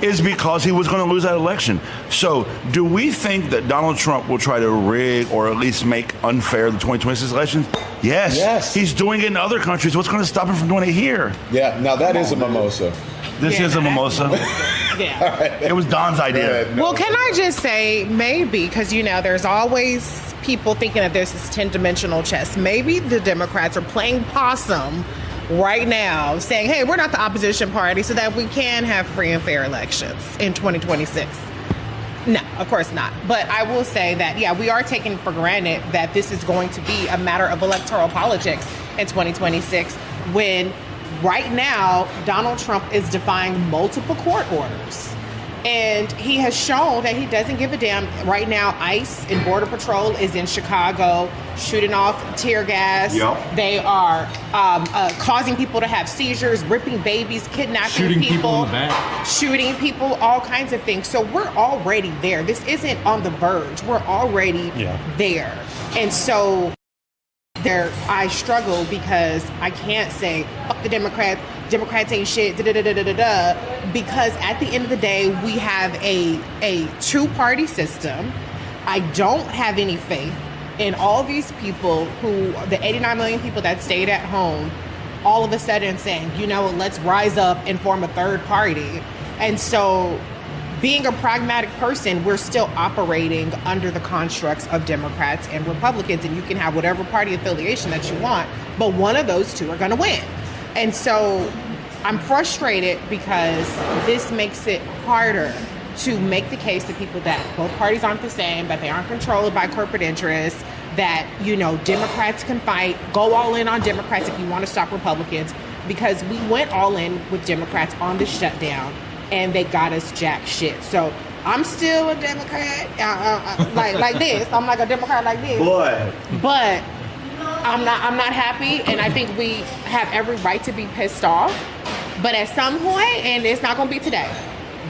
is because he was going to lose that election. So do we think that Donald Trump will try to rig or at least make unfair the 2026 elections? Yes. Yes. He's doing it in other countries. What's going to stop him from doing it here? Yeah, now that is a mimosa. This is a mimosa. Yeah. It was Don's idea. Well, can I just say maybe, because there's always people thinking that this is 10-dimensional chess. Maybe the Democrats are playing possum right now, saying, hey, we're not the opposition party, so that we can have free and fair elections in 2026. No, of course not. But I will say that, we are taking for granted that this is going to be a matter of electoral politics in 2026 when right now Donald Trump is defying multiple court orders. And he has shown that he doesn't give a damn. Right now, ICE and Border Patrol is in Chicago shooting off tear gas. Yep. They are causing people to have seizures, ripping babies, kidnapping Shooting people in the back. shooting people, all kinds of things. So we're already there. This isn't on the verge. We're already there. And so I struggle because I can't say, fuck the Democrats ain't shit, because at the end of the day, we have a two-party system. I don't have any faith in all these people the 89 million people that stayed at home, all of a sudden saying, let's rise up and form a third party. And so being a pragmatic person, we're still operating under the constructs of Democrats and Republicans, and you can have whatever party affiliation that you want, but one of those two are going to win. And so I'm frustrated because this makes it harder to make the case to people that both parties aren't the same, that they aren't controlled by corporate interests, that, Democrats can fight, go all in on Democrats if you want to stop Republicans, because we went all in with Democrats on the shutdown and they got us jack shit. So I'm still a Democrat, like this. I'm like a Democrat like this. But I'm not happy, and I think we have every right to be pissed off. But at some point, and it's not going to be today,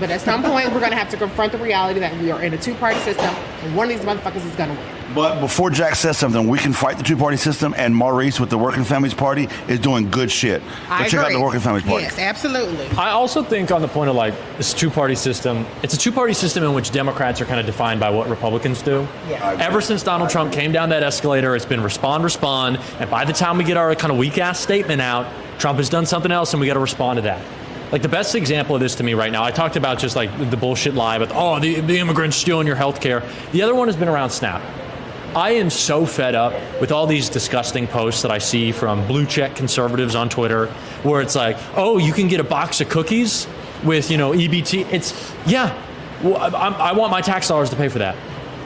but at some point we're going to have to confront the reality that we are in a two-party system, and one of these motherfuckers is going to win. But before Jack says something, we can fight the two-party system, and Maurice with the Working Families Party is doing good shit. I Check out agree. the Working Families Party. Yes, absolutely. I also think on the point of this two-party system, it's a two-party system in which Democrats are kind of defined by what Republicans do. Yeah. Ever since Donald Trump came down that escalator, it's been respond, and by the time we get our kind of weak-ass statement out, Trump has done something else, and we got to respond to that. The best example of this to me right now, I talked about just the bullshit lie about, the immigrants stealing your health care. The other one has been around SNAP. I am so fed up with all these disgusting posts that I see from blue check conservatives on Twitter, where it's like, oh, you can get a box of cookies with, EBT. I want my tax dollars to pay for that.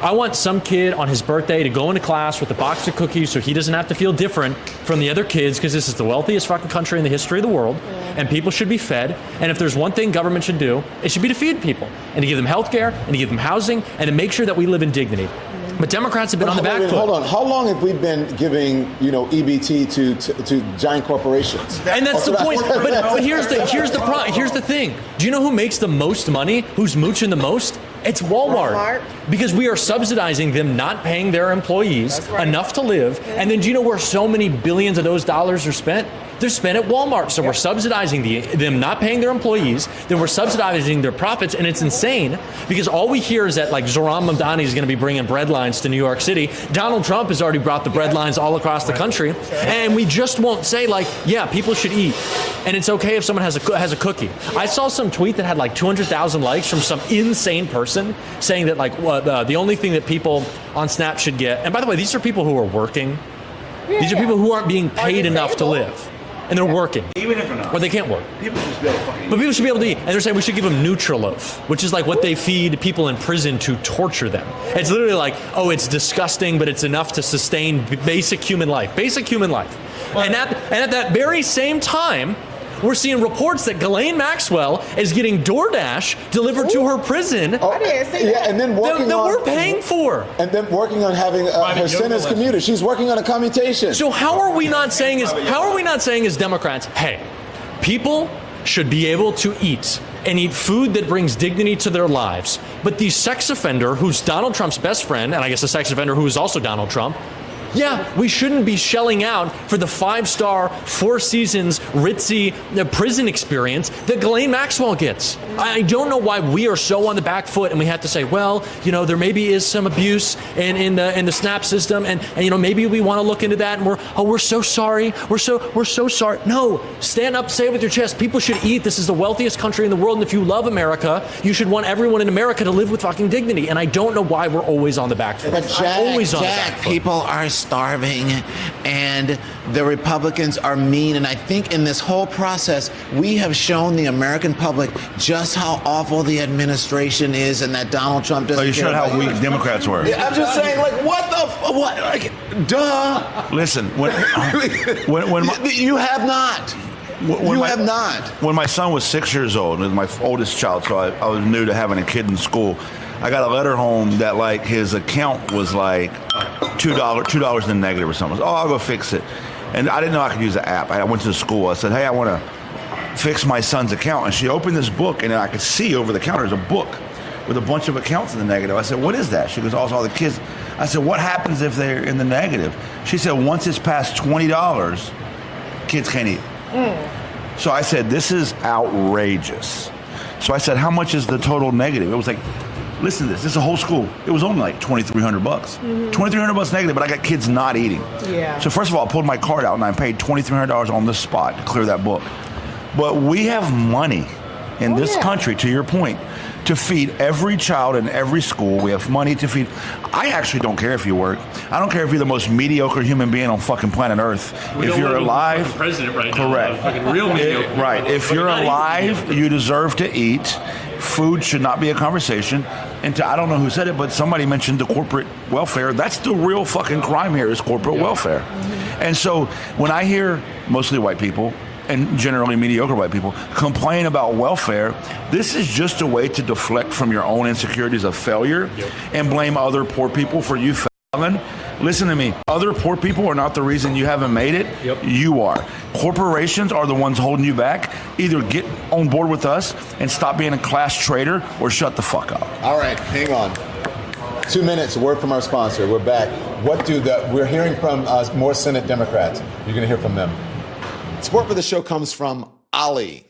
I want some kid on his birthday to go into class with a box of cookies so he doesn't have to feel different from the other kids, because this is the wealthiest fucking country in the history of the world, and people should be fed. And if there's one thing government should do, it should be to feed people and to give them health care and to give them housing and to make sure that we live in dignity. But Democrats have been on the back foot. Hold on. How long have we been giving, EBT to giant corporations? And that's the point. But here's the thing. Do you know who makes the most money? Who's mooching the most? It's Walmart. Because we are subsidizing them not paying their employees enough to live. And then do you know where so many billions of those dollars are spent? They're spent at Walmart. So we're subsidizing them not paying their employees. Then we're subsidizing their profits. And it's insane because all we hear is that like Zohran Mamdani is going to be bringing bread lines to New York City. Donald Trump has already brought the bread lines all across the country. And we just won't say like, yeah, people should eat. And it's okay if someone has a cookie. I saw some tweet that had like 200,000 likes from some insane person saying that like the only thing that people on Snap should get, and by the way, these are people who are working. These are people who aren't being paid enough to live. And they're working. Even if they're not. Or they can't work. People should be able to fucking eat. But people should be able to eat. And they're saying we should give them Nutriloaf, which is like what they feed people in prison to torture them. It's literally like, oh, it's disgusting, but it's enough to sustain basic human life. Basic human life. And at that very same time, we're seeing reports that Ghislaine Maxwell is getting DoorDash delivered to her prison. And then working that on, we're paying for. And then working on having her sentence commuted. She's working on a commutation. So how are we not saying as Democrats, hey, people should be able to eat and eat food that brings dignity to their lives. But the sex offender who's Donald Trump's best friend, and I guess a sex offender who is also Donald Trump, yeah, we shouldn't be shelling out for the 5-star, 4 seasons, ritzy prison experience that Ghislaine Maxwell gets. I don't know why we are so on the back foot and we have to say, well, there maybe is some abuse in the SNAP system, and maybe we want to look into that, and we're so sorry, we're so sorry. No, stand up, say it with your chest. People should eat. This is the wealthiest country in the world, and if you love America, you should want everyone in America to live with fucking dignity. And I don't know why we're always on the back foot. But Jack, people are starving and the Republicans are mean. And I think in this whole process, we have shown the American public just how awful the administration is and that Donald Trump doesn't You showed how weak Democrats were. Yeah, I'm just saying, like, duh. Listen, when you have not. You have not. When my son was 6 years old, it was my oldest child, so I was new to having a kid in school. I got a letter home that like his account was like $2 in the negative or something. Oh, I'll go fix it. And I didn't know I could use the app. I went to the school. I said, hey, I want to fix my son's account. And she opened this book, and I could see over the counter is a book with a bunch of accounts in the negative. I said, what is that? She goes, oh, it's all the kids. I said, what happens if they're in the negative? She said, once it's past $20, kids can't eat. So I said, this is outrageous. So I said, how much is the total negative? It was like, listen to this. This is a whole school. It was only like $2,300. $2,300 negative, but I got kids not eating. Yeah. So first of all, I pulled my card out and I paid $2,300 on the spot to clear that book. But we have money in this country, to your point, to feed every child in every school. We have money to feed. I actually don't care if you work. I don't care if you're the most mediocre human being on fucking planet Earth. If you're alive, president right correct. Now, fucking real mediocre. Right. If you're alive, you deserve to eat. Food should not be a conversation. And I don't know who said it, but somebody mentioned the corporate welfare. That's the real fucking crime here is corporate welfare. And so when I hear mostly white people and generally mediocre white people complain about welfare, this is just a way to deflect from your own insecurities of failure and blame other poor people for you failing. Listen to me. Other poor people are not the reason you haven't made it. You are. Corporations are the ones holding you back. Either get on board with us and stop being a class traitor or shut the fuck up. All right, hang on. 2 minutes, a word from our sponsor. We're back. We're hearing from more Senate Democrats. You're going to hear from them. Support for the show comes from Ollie.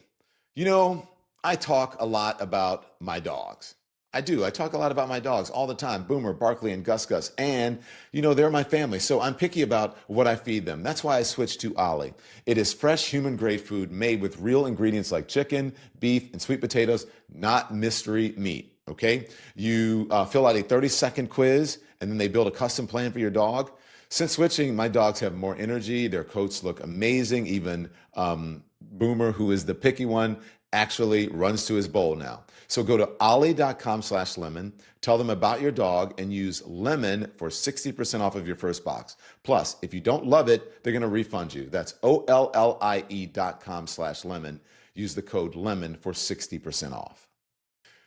I talk a lot about my dogs. I do. I talk a lot about my dogs all the time. Boomer, Barkley, and Gus Gus. And, they're my family. So I'm picky about what I feed them. That's why I switched to Ollie. It is fresh, human-grade food made with real ingredients like chicken, beef, and sweet potatoes, not mystery meat. Okay? You fill out a 30-second quiz, and then they build a custom plan for your dog. Since switching, my dogs have more energy. Their coats look amazing. Even Boomer, who is the picky one, actually runs to his bowl now. So go to ollie.com/lemon, tell them about your dog, and use lemon for 60% off of your first box. Plus, if you don't love it, they're going to refund you. That's OLLIE.com/lemon. Use the code LEMON for 60% off.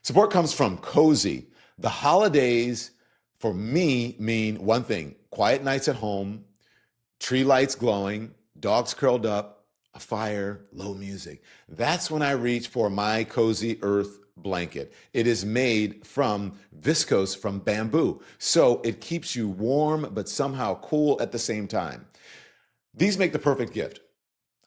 Support comes from Cozy. The holidays for me mean one thing: quiet nights at home, tree lights glowing, dogs curled up, a fire, low music. That's when I reach for my Cozy Earth blanket. It is made from viscose from bamboo, so it keeps you warm but somehow cool at the same time. These make the perfect gift.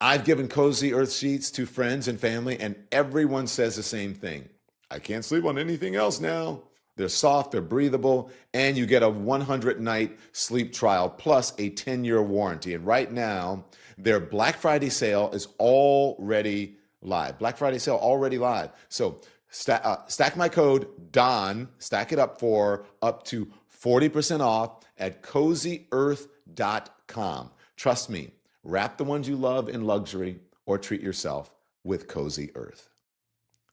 I've given Cozy Earth sheets to friends and family, and everyone says the same thing: I can't sleep on anything else now. They're soft, they're breathable, and you get a 100-night sleep trial plus a 10-year warranty. And right now, their Black Friday sale is already live. Black Friday sale already live. So stack my code DON, stack it up for up to 40% off at CozyEarth.com. Trust me, wrap the ones you love in luxury or treat yourself with Cozy Earth.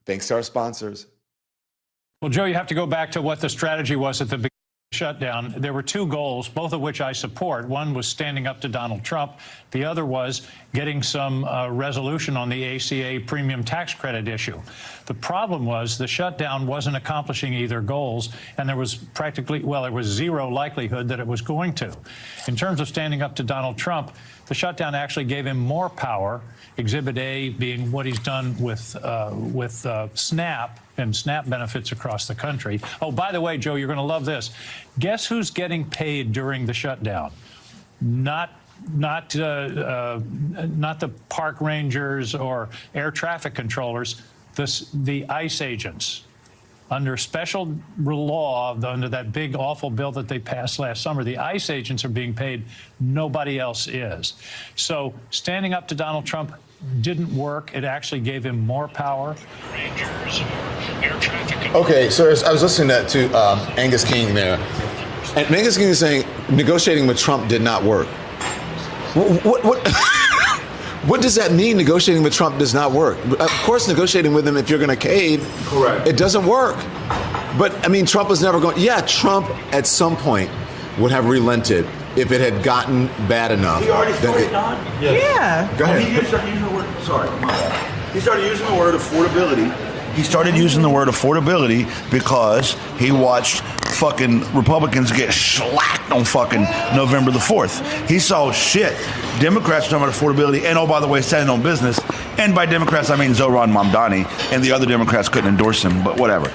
Thanks to our sponsors. Well, Joe, you have to go back to what the strategy was at the beginning of the shutdown. There were two goals, both of which I support. One was standing up to Donald Trump. The other was getting some resolution on the ACA premium tax credit issue. The problem was the shutdown wasn't accomplishing either goals, and there was there was zero likelihood that it was going to. In terms of standing up to Donald Trump, the shutdown actually gave him more power, Exhibit A being what he's done with SNAP and SNAP benefits across the country. Oh, by the way, Joe, you're going to love this. Guess who's getting paid during the shutdown? Not the park rangers or air traffic controllers, the ICE agents. Under special law, under that big, awful bill that they passed last summer, the ICE agents are being paid. Nobody else is. So standing up to Donald Trump didn't work. It actually gave him more power. Rangers, air traffic. Okay, so I was listening to Angus King there. And Angus King is saying negotiating with Trump did not work. What does that mean, negotiating with Trump does not work? Of course, negotiating with him, if you're going to cave, correct, it doesn't work. But, I mean, Trump was never going... Yeah, Trump at some point would have relented if it had gotten bad enough. He already started, Don? Yes. Yeah. Go ahead. He started using the word... Sorry, my bad. He started using the word affordability. He started using the word affordability because he watched fucking Republicans get slacked on fucking November the 4th. He saw shit. Democrats talking about affordability and, oh, by the way, standing on business. And by Democrats, I mean Zohran Mamdani, and the other Democrats couldn't endorse him, but whatever.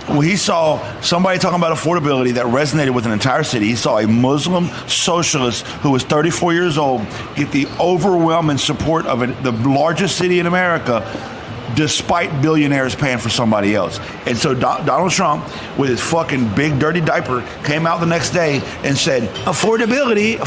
Well, he saw somebody talking about affordability that resonated with an entire city. He saw a Muslim socialist who was 34 years old get the overwhelming support of the largest city in America, despite billionaires paying for somebody else. And so Donald Trump, with his fucking big dirty diaper, came out the next day and said, affordability.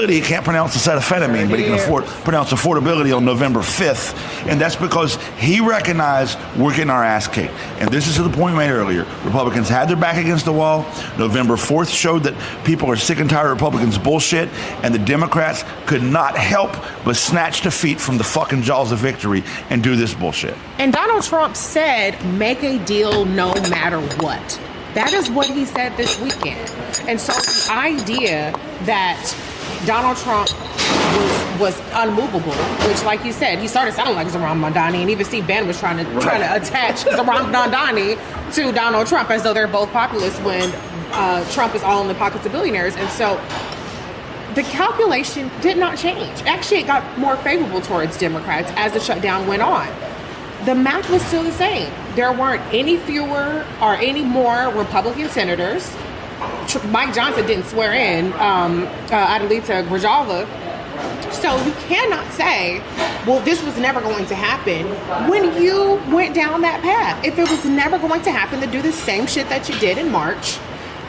He can't pronounce acetaminophen, but he can pronounce affordability on November 5th. And that's because he recognized we're getting our ass kicked. And this is to the point made earlier. Republicans had their back against the wall. November 4th showed that people are sick and tired of Republicans' bullshit, and the Democrats could not help but snatch defeat from the fucking jaws of victory and do this bullshit. And Donald Trump said, make a deal no matter what. That is what he said this weekend. And so the idea that Donald Trump was unmovable, which, like you said, he started sounding like Zohran Mamdani, and even Steve Bannon was trying to attach Zohran Mamdani to Donald Trump as though they're both populists when Trump is all in the pockets of billionaires. And so the calculation did not change. Actually, it got more favorable towards Democrats as the shutdown went on. The math was still the same. There weren't any fewer or any more Republican senators. Mike Johnson didn't swear in Adelita Grajala. So you cannot say, well, this was never going to happen when you went down that path. If it was never going to happen, to do the same shit that you did in March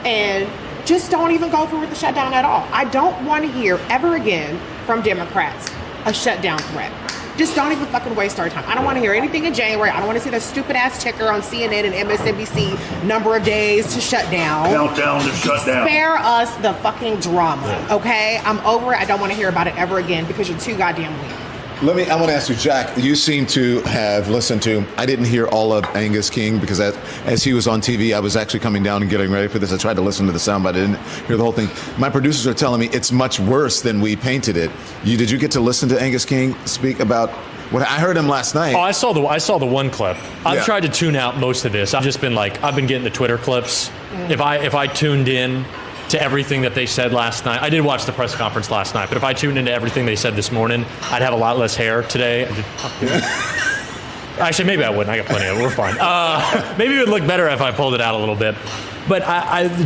and just don't even go through with the shutdown at all. I don't want to hear ever again from Democrats a shutdown threat. Just don't even fucking waste our time. I don't want to hear anything in January. I don't want to see the stupid ass ticker on CNN and MSNBC number of days to shut down. Countdown to shut down. Spare us the fucking drama, okay? I'm over it. I don't want to hear about it ever again because you're too goddamn weak. I want to ask you, Jack, you seem to have listened to, I didn't hear all of Angus King because as he was on TV, I was actually coming down and getting ready for this. I tried to listen to the sound, but I didn't hear the whole thing. My producers are telling me it's much worse than we painted it. Did you get to listen to Angus King speak about what I heard him last night? Oh, I saw the one clip. I've Yeah. tried to tune out most of this. I've just been like, I've been getting the Twitter clips. If I tuned in to everything that they said last night, I did watch the press conference last night, but if I tuned into everything they said this morning, I'd have a lot less hair today. Actually, maybe I wouldn't. I got plenty of it. We're fine. Maybe it would look better if I pulled it out a little bit. But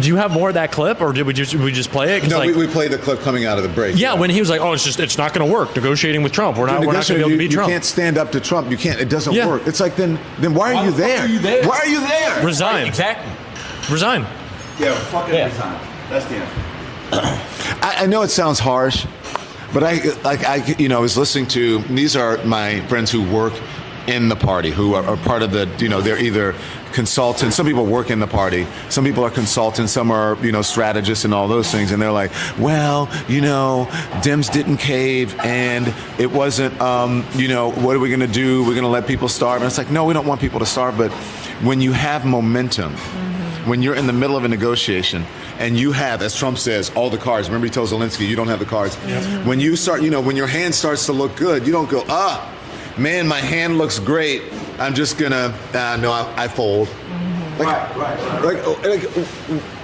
do you have more of that clip, or did we just play it? 'Cause No, like, we played the clip coming out of the break. yeah, when he was like, "Oh, it's not going to work negotiating with Trump. We're not going to be able to beat Trump." You can't stand up to Trump. You can't. It doesn't Yeah. work. It's like then why are you there? Why are you there? Resign. Exactly. Resign. Yeah, fucking resign. That's the answer. I know it sounds harsh, but I was listening to, these are my friends who work in the party, who are part of the, they're either consultants. Some people work in the party. Some people are consultants. Some are, strategists and all those things. And they're like, well, Dems didn't cave and it wasn't, what are we going to do? We're going to let people starve. And it's like, no, we don't want people to starve. But when you have momentum, when you're in the middle of a negotiation and you have, as Trump says, all the cards. Remember, he told Zelensky, you don't have the cards. When you start, when your hand starts to look good, you don't go, man, my hand looks great. I'm just gonna, no, I fold. Like,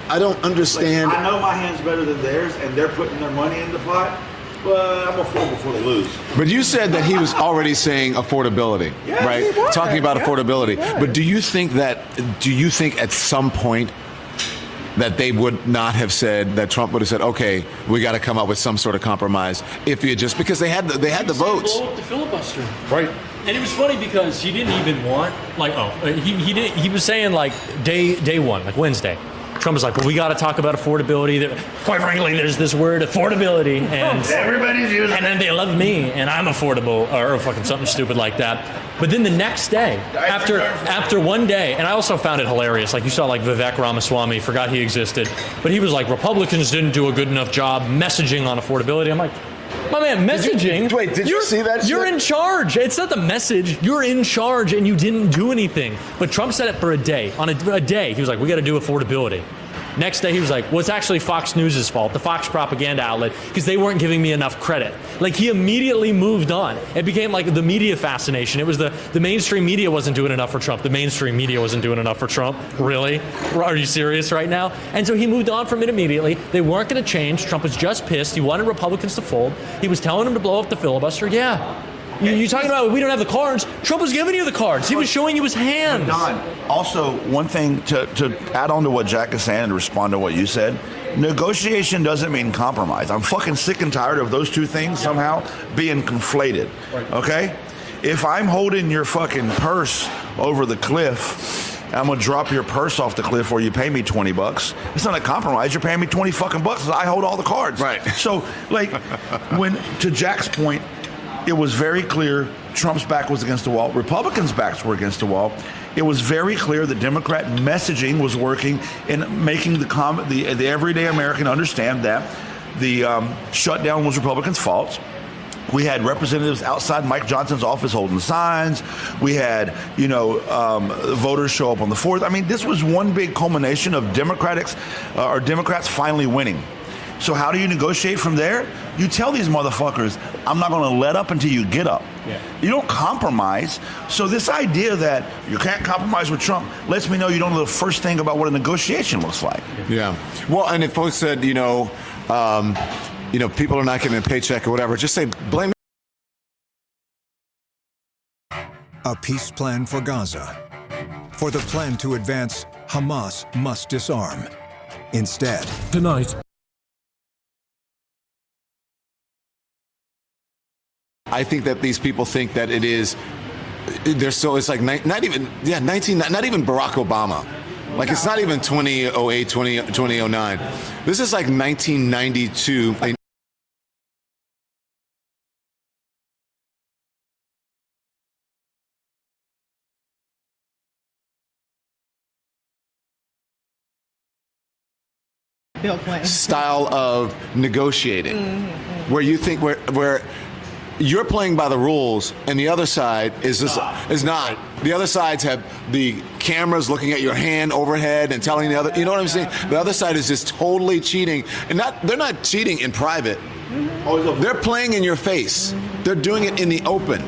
I don't understand. I know my hand's better than theirs, and they're putting their money in the pot, but I'm gonna fold before they lose. But you said that he was already saying affordability, Yeah, right? he was. Talking about Yeah, affordability. he was. But do you think at some point that they would not have said, that Trump would have said, okay, we got to come up with some sort of compromise if you just, because they had the votes. Blow up the filibuster. Right. And it was funny because he didn't even want, he was saying like day one, like Wednesday. Trump was like, well, we got to talk about affordability. Quite frankly, there's this word affordability, and Everybody's using and then they love me, and I'm affordable, or fucking something stupid like that. But then the next day, after one day, and I also found it hilarious. Like you saw, like Vivek Ramaswamy, forgot he existed, but he was like, Republicans didn't do a good enough job messaging on affordability. I'm like, my man, messaging. Did you see that? You're shit? in charge. It's not the message. You're in charge, and you didn't do anything. But Trump said it for a day. On a day, he was like, we got to do affordability. Next day, he was like, well, it's actually Fox News' fault, the Fox propaganda outlet, because they weren't giving me enough credit. Like, he immediately moved on. It became like the media fascination. It was the mainstream media wasn't doing enough for Trump. The mainstream media wasn't doing enough for Trump. Really? Are you serious right now? And so he moved on from it immediately. They weren't going to change. Trump was just pissed. He wanted Republicans to fold. He was telling them to blow up the filibuster. Yeah. You're talking about we don't have the cards. Trump was giving you the cards. He was showing you his hands. Don, also, one thing to add on to what Jack is saying and respond to what you said, negotiation doesn't mean compromise. I'm fucking sick and tired of those two things somehow being conflated, okay? If I'm holding your fucking purse over the cliff, I'm gonna drop your purse off the cliff where you pay me $20. It's not a compromise. You're paying me 20 fucking bucks. I hold all the cards. Right. So, like, to Jack's point, it was very clear Trump's back was against the wall. Republicans' backs were against the wall. It was very clear that Democrat messaging was working in making the everyday American understand that the shutdown was Republicans' fault. We had representatives outside Mike Johnson's office holding signs. We had, voters show up on the 4th. I mean, this was one big culmination of Democrats finally winning. So how do you negotiate from there? You tell these motherfuckers, I'm not going to let up until you get up. Yeah. You don't compromise. So this idea that you can't compromise with Trump lets me know you don't know the first thing about what a negotiation looks like. Yeah. Well, and if folks said, people are not getting a paycheck or whatever, just say, blame. A peace plan for Gaza. For the plan to advance, Hamas must disarm. Instead, Tonight. I think that these people think that it is, it's like not even Barack Obama. Like, it's not even 2008, 2009. This is like 1992. Bill Clinton style of negotiating, where you think where you're playing by the rules and the other side is not. The other sides have the cameras looking at your hand overhead and telling the other, you know what I'm saying? The other side is just totally cheating, and they're not cheating in private. They're playing in your face. They're doing it in the open.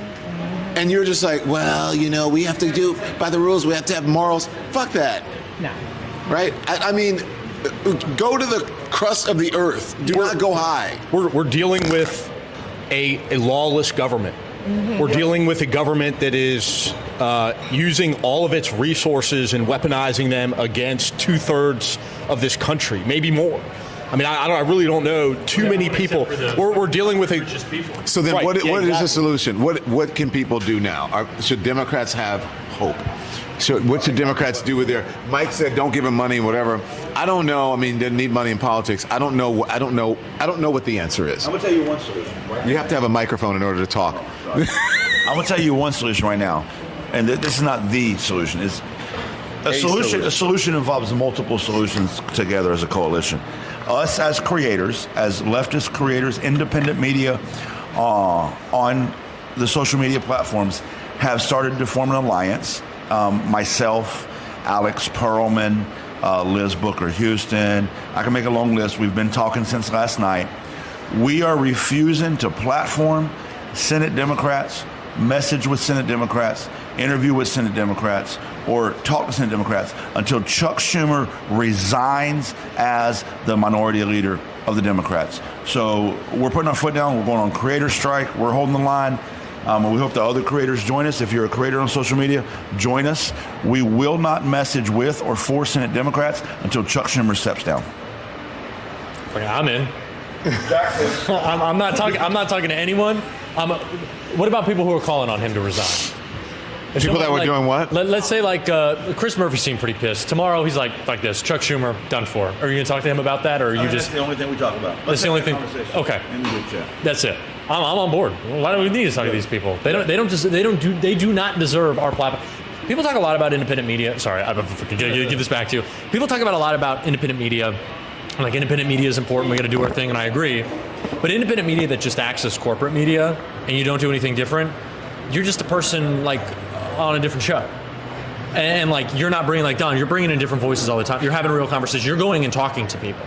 And you're just like, well, we have to do by the rules. We have to have morals. Fuck that. No. Right? I mean, go to the crust of the earth. Do not go high. We're dealing with a lawless government. We're dealing with a government that is using all of its resources and weaponizing them against 2/3 of this country, maybe more. I mean, I really don't know too many people. We're dealing with So then, Right, what is exactly. the solution? What can people do now? Should Democrats have hope? What should Democrats do with their? Mike said, "Don't give them money, whatever." I don't know. I mean, they need money in politics. I don't know what the answer is. I'm gonna tell you one solution. Right? You have to have a microphone in order to talk. I'm gonna tell you one solution right now, and this is not the solution. It's a solution. A solution involves multiple solutions together as a coalition. Us as creators, as leftist creators, independent media on the social media platforms have started to form an alliance. Myself, Alex Perlman, Liz Booker Houston. I can make a long list. We've been talking since last night. We are refusing to platform Senate Democrats, message with Senate Democrats, interview with Senate Democrats, or talk to Senate Democrats until Chuck Schumer resigns as the minority leader of the Democrats. So we're putting our foot down. We're going on creator strike. We're holding the line. We hope the other creators join us. If you're a creator on social media, join us. We will not message with or for Senate Democrats until Chuck Schumer steps down. I'm in. I'm not talking to anyone. What about people who are calling on him to resign? People that were doing what? Let's say Chris Murphy seemed pretty pissed. Tomorrow he's like this. Chuck Schumer done for. Are you going to talk to him about that, or are you just? That's the only thing we talk about. That's the only thing. Okay. In the group chat. That's it. I'm on board. Why do we need to talk to these people? They do not deserve our platform. People talk a lot about independent media. Sorry, I'm give this back to you. People talk about a lot about independent media. Like, independent media is important. We got to do our thing, and I agree. But independent media that just acts as corporate media and you don't do anything different, you're just a person on a different show. And you're not bringing Don. You're bringing in different voices all the time. You're having a real conversation. You're going and talking to people.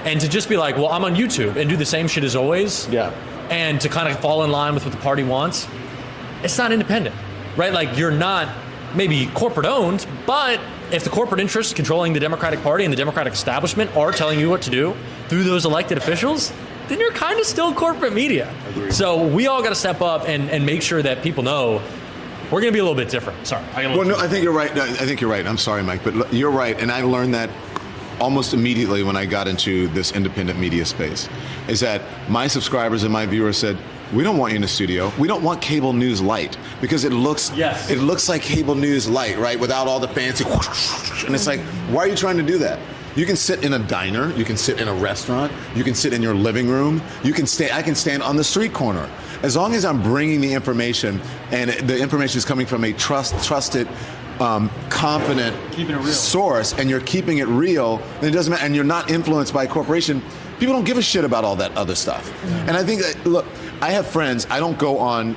And to just be like, well, I'm on YouTube and do the same shit as always. Yeah. And to kind of fall in line with what the party wants, it's not independent, right? You're not maybe corporate owned, but if the corporate interests controlling the Democratic Party and the Democratic establishment are telling you what to do through those elected officials, then you're kind of still corporate media. Agreed. So we all got to step up and make sure that people know we're going to be a little bit different. Sorry. I think you're right. I think you're right. I'm sorry, Mike, but you're right. And I learned that almost immediately when I got into this independent media space, is that my subscribers and my viewers said, we don't want you in the studio. We don't want cable news light, because it looks like cable news light, right? Without all the fancy whoosh, and it's like, why are you trying to do that? You can sit in a diner, you can sit in a restaurant, you can sit in your living room, I can stand on the street corner. As long as I'm bringing the information, and the information is coming from a trusted, confident source, and you're keeping it real, then it doesn't matter, and you're not influenced by a corporation, people don't give a shit about all that other stuff. And I think that, look, I have friends. I don't go on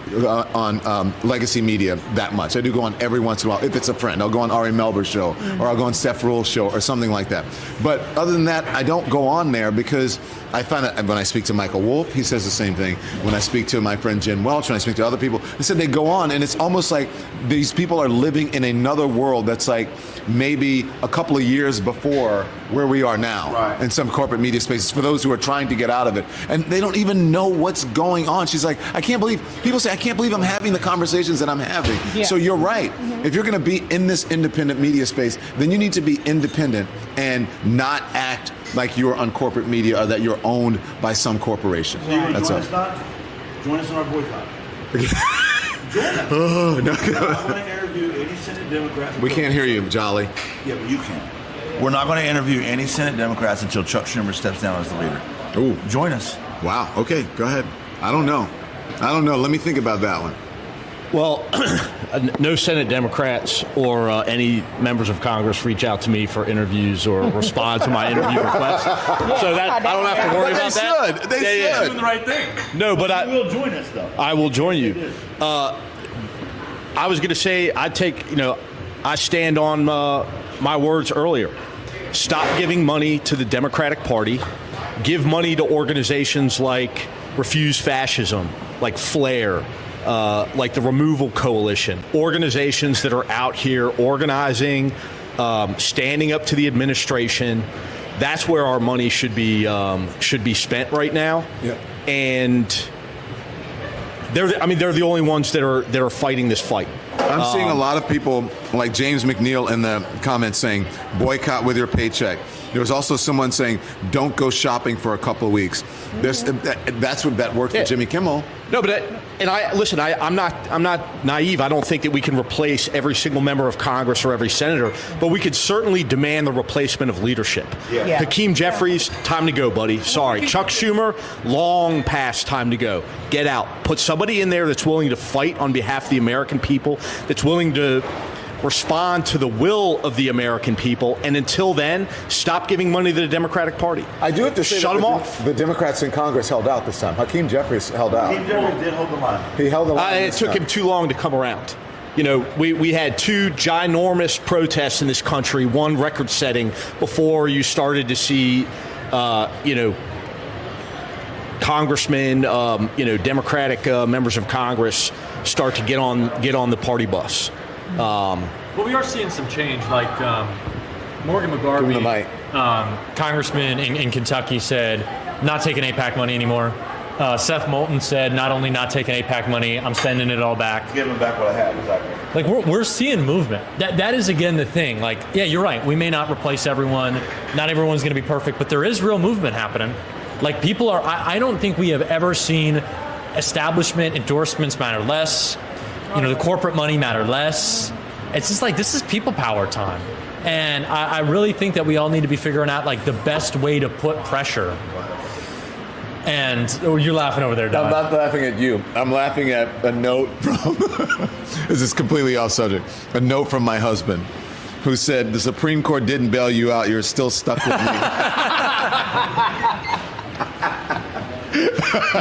legacy media that much. I do go on every once in a while. If it's a friend, I'll go on Ari Melber's show, or I'll go on Steph Rule's show, or something like that. But other than that, I don't go on there, because I find that when I speak to Michael Wolff, he says the same thing. When I speak to my friend Jen Welch, when I speak to other people, they said they go on, and it's almost like these people are living in another world that's like maybe a couple of years before where we are now, in some corporate media spaces, for those who are trying to get out of it. And they don't even know what's going on. She's like, people say, I can't believe I'm having the conversations that I'm having. Yeah. So you're right. If you're going to be in this independent media space, then you need to be independent and not act like you're on corporate media, or that you're owned by some corporation. So that's all. Join us in our boycott. Join us. Oh, no. We're not going to interview any Senate Democrats. We can't hear you, Jolly. Yeah, but you can. We're not going to interview any Senate Democrats until Chuck Schumer steps down as the leader. Ooh. Join us. Wow. Okay, go ahead. I don't know. Let me think about that one. Well, no Senate Democrats or any members of Congress reach out to me for interviews or respond to my interview requests. So that I don't have to worry about that. They should. Doing the right thing. No, but I will join us though. I will join you. I was going to say I stand on my words earlier. Stop giving money to the Democratic Party. Give money to organizations like Refuse Fascism, like FLAIR, like the Removal Coalition, organizations that are out here organizing, standing up to the administration. That's where our money should be spent right now. Yeah. And they're the only ones that are fighting this fight. I'm seeing a lot of people like James McNeil in the comments saying, boycott with your paycheck. There was also someone saying, don't go shopping for a couple of weeks. That's what that worked for Jimmy Kimmel. No, but I'm not naive. I don't think that we can replace every single member of Congress or every senator, but we could certainly demand the replacement of leadership. Yeah. Hakeem Jeffries, time to go, buddy. Sorry. Chuck Schumer, long past time to go. Get out. Put somebody in there that's willing to fight on behalf of the American people, that's willing to respond to the will of the American people, and until then, stop giving money to the Democratic Party. I do have to say shut them off. The Democrats in Congress held out this time. Hakeem Jeffries held out. Hakeem Jeffries did hold the line. He held the line. It took him too long to come around. You know, we had two ginormous protests in this country, one record-setting, before you started to see, congressmen, Democratic members of Congress start to get on the party bus. Well, we are seeing some change, like Morgan McGarvey, congressman in Kentucky, said not taking AIPAC money anymore. Seth Moulton said not only not taking AIPAC money, I'm sending it all back. Give them back what I had, exactly. Like we're seeing movement. That is again the thing. Like, yeah, you're right. We may not replace everyone. Not everyone's going to be perfect, but there is real movement happening. Like people are. I don't think we have ever seen establishment endorsements matter less. The corporate money matter less. It's just like, this is people power time. And I really think that we all need to be figuring out like the best way to put pressure. And you're laughing over there, Don. I'm not laughing at you. I'm laughing at a note from, this is completely off subject, a note from my husband who said, the Supreme Court didn't bail you out, you're still stuck with me.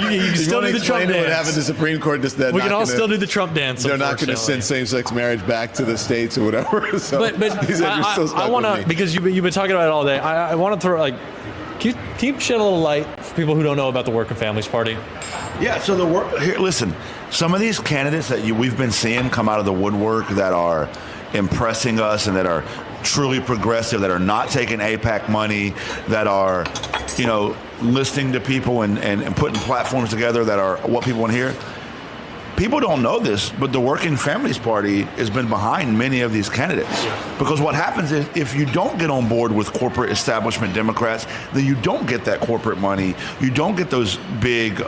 You can still do the Trump dance. What happened to the Supreme Court? We can all still do the Trump dance. They're not going to send same-sex marriage back to the states or whatever. So but he said, you're still stuck I want with to, me. because you've been talking about it all day. I want to throw can you shed a little light for people who don't know about the Working Families Party? Yeah. So listen, some of these candidates that we've been seeing come out of the woodwork that are impressing us and that are truly progressive, that are not taking AIPAC money, that are, listening to people and putting platforms together that are what people want to hear. People don't know this, but the Working Families Party has been behind many of these candidates. Because what happens is if you don't get on board with corporate establishment Democrats, then you don't get that corporate money. You don't get those big,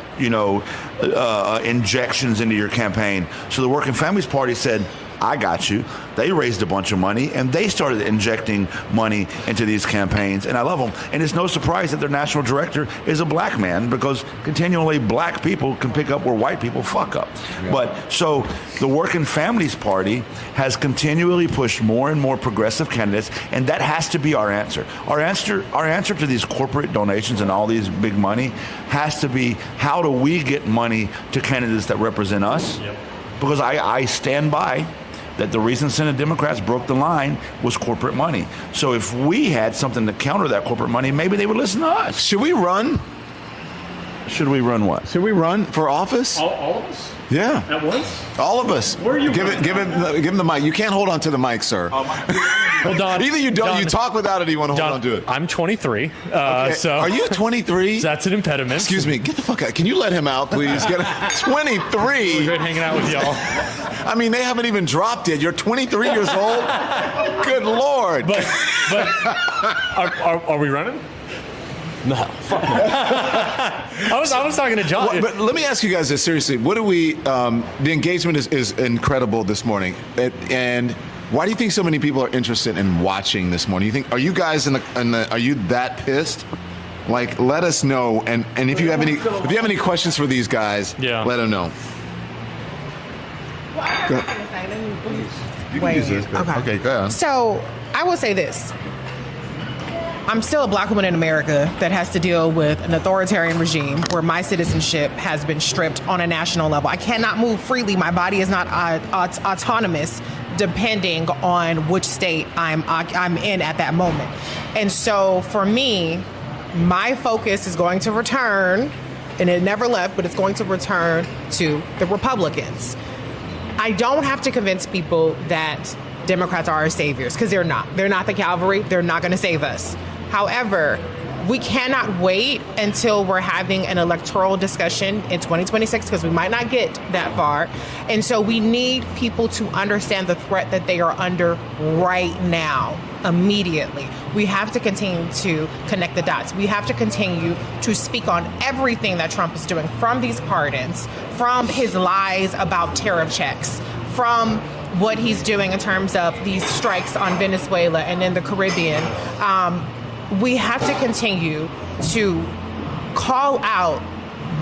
injections into your campaign. So the Working Families Party said, I got you. They raised a bunch of money, and they started injecting money into these campaigns, and I love them. And it's no surprise that their national director is a black man, because continually black people can pick up where white people fuck up. Yeah. But so the Working Families Party has continually pushed more and more progressive candidates, and that has to be our answer. Our answer to these corporate donations and all these big money has to be, how do we get money to candidates that represent us? Yep. Because I stand by that the reason Senate Democrats broke the line was corporate money. So if we had something to counter that corporate money, maybe they would listen to us. Should we run? Should we run what? Should we run for office? All of us? Yeah. At once? All of us. Where are you? Give him the mic. You can't hold on to the mic, sir. Well, Don, either you don't, Don, you talk without it, or you want to hold on to it. I'm 23. Okay. So are you 23? That's an impediment. Excuse me. Get the fuck out. Can you let him out, please? 23. We're good hanging out with y'all. I mean, they haven't even dropped yet. You're 23 years old. Good Lord. But are we running? No, fuck no. I was talking to John. Well, but let me ask you guys this seriously. What do we? The engagement is incredible this morning, and why do you think so many people are interested in watching this morning? Are you guys are you that pissed? Like, let us know, and if you have any questions for these guys, let them know. You can use this. Okay, go ahead. So I will say this. I'm still a black woman in America that has to deal with an authoritarian regime where my citizenship has been stripped on a national level. I cannot move freely. My body is not autonomous depending on which state I'm in at that moment. And so for me, my focus is going to return, and it never left, but it's going to return to the Republicans. I don't have to convince people that Democrats are our saviors, because they're not. They're not the cavalry. They're not going to save us. However, we cannot wait until we're having an electoral discussion in 2026, because we might not get that far. And so we need people to understand the threat that they are under right now, immediately. We have to continue to connect the dots. We have to continue to speak on everything that Trump is doing, from these pardons, from his lies about tariff checks, from what he's doing in terms of these strikes on Venezuela and in the Caribbean. We have to continue to call out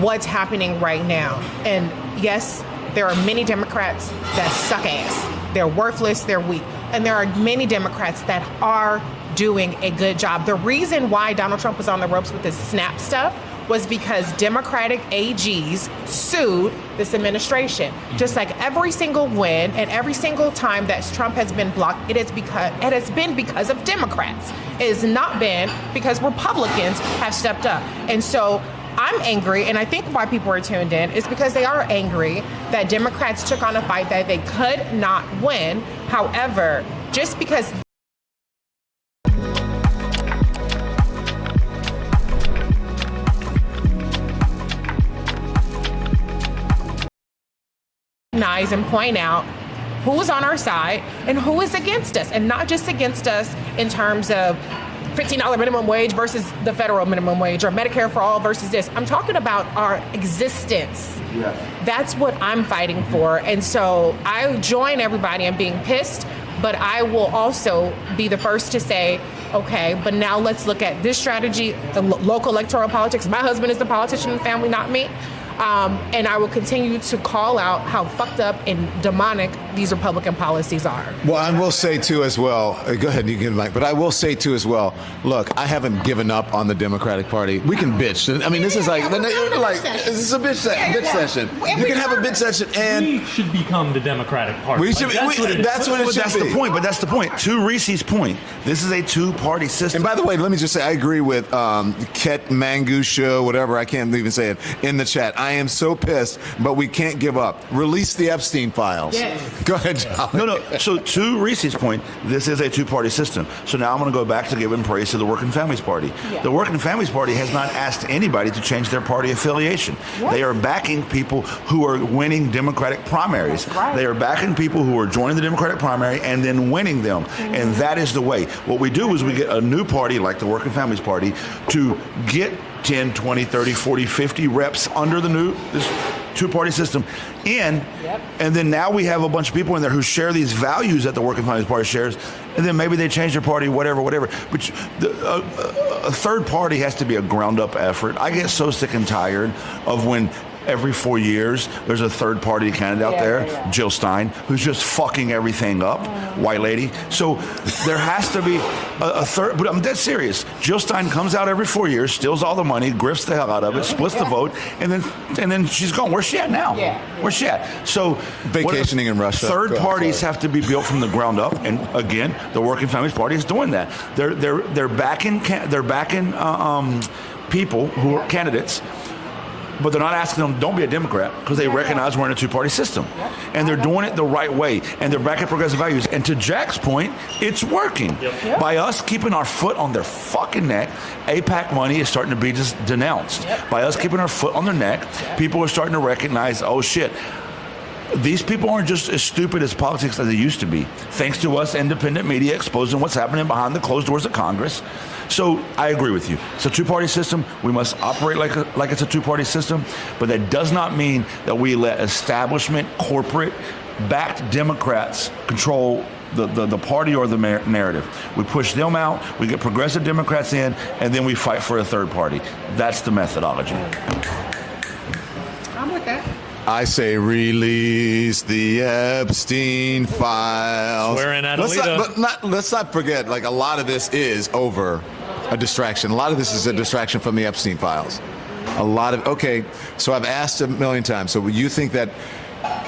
what's happening right now. And yes, there are many Democrats that suck ass. They're worthless, they're weak. And there are many Democrats that are doing a good job. The reason why Donald Trump was on the ropes with this SNAP stuff was because Democratic AGs sued this administration. Just like every single win and every single time that Trump has been blocked, it has been because of Democrats. It has not been because Republicans have stepped up. And so I'm angry, and I think why people are tuned in is because they are angry that Democrats took on a fight that they could not win. However, just because and point out who is on our side and who is against us, and not just against us in terms of $15 minimum wage versus the federal minimum wage, or Medicare for all versus this. I'm talking about our existence. Yeah. That's what I'm fighting for. And so I join everybody in being pissed, but I will also be the first to say, okay, but now let's look at this strategy, the local electoral politics. My husband is the politician in the family, not me. And I will continue to call out how fucked up and demonic these Republican policies are. Well, I will say, too, as well, go ahead, you can, Mike, but I will say, too, as well, look, I haven't given up on the Democratic Party. We can bitch. I mean, this is like this is a bitch session. You can have a bitch session, and we should become the Democratic Party. We should, that's what it should be. That's the point, but that's the point. To Reese's point, this is a two-party system. And by the way, let me just say, I agree with Ket Mangusha, whatever, I can't even say it, in the chat. I am so pissed, but we can't give up. Release the Epstein files. Yes. Go ahead, John. No. So to Reese's point, this is a two-party system. So now I'm going to go back to giving praise to the Working Families Party. Yeah. The Working Families Party has not asked anybody to change their party affiliation. Yes. They are backing people who are winning Democratic primaries. Right. They are backing people who are joining the Democratic primary and then winning them. Mm-hmm. And that is the way. What we do is we get a new party like the Working Families Party to get 10, 20, 30, 40, 50 reps under this two-party system in, and then now we have a bunch of people in there who share these values that the Working Families Party shares, and then maybe they change their party, whatever. But a third party has to be a ground-up effort. I get so sick and tired of when every 4 years there's a third-party candidate out there, Jill Stein, who's just fucking everything up, white lady. So there has to be a third, but I'm dead serious. Jill Stein comes out every 4 years, steals all the money, grifts the hell out of it, splits the vote, and then she's gone. Where's she at now? Where's she at? So vacationing in Russia. Third parties have to be built from the ground up, and again, the Working Families Party is doing that. They're backing people who are candidates, but they're not asking them, don't be a Democrat, because they recognize we're in a two-party system. And they're doing it the right way, and they're backing progressive values. And to Jack's point, it's working. By us keeping our foot on their fucking neck, AIPAC money is starting to be just denounced. By us keeping our foot on their neck, people are starting to recognize, oh shit, these people aren't just as stupid as politics as they used to be, thanks to us independent media exposing what's happening behind the closed doors of Congress. So I agree with you. It's a two-party system. We must operate like it's a two-party system, but that does not mean that we let establishment, corporate-backed Democrats control the party or the narrative. We push them out, we get progressive Democrats in, and then we fight for a third party. That's the methodology. I'm with that. I say release the Epstein files. Swear in, Adelita. Let's not forget, like, a lot of this is over a distraction. A lot of this is a distraction from the Epstein files. Okay, so I've asked a million times. So you think that,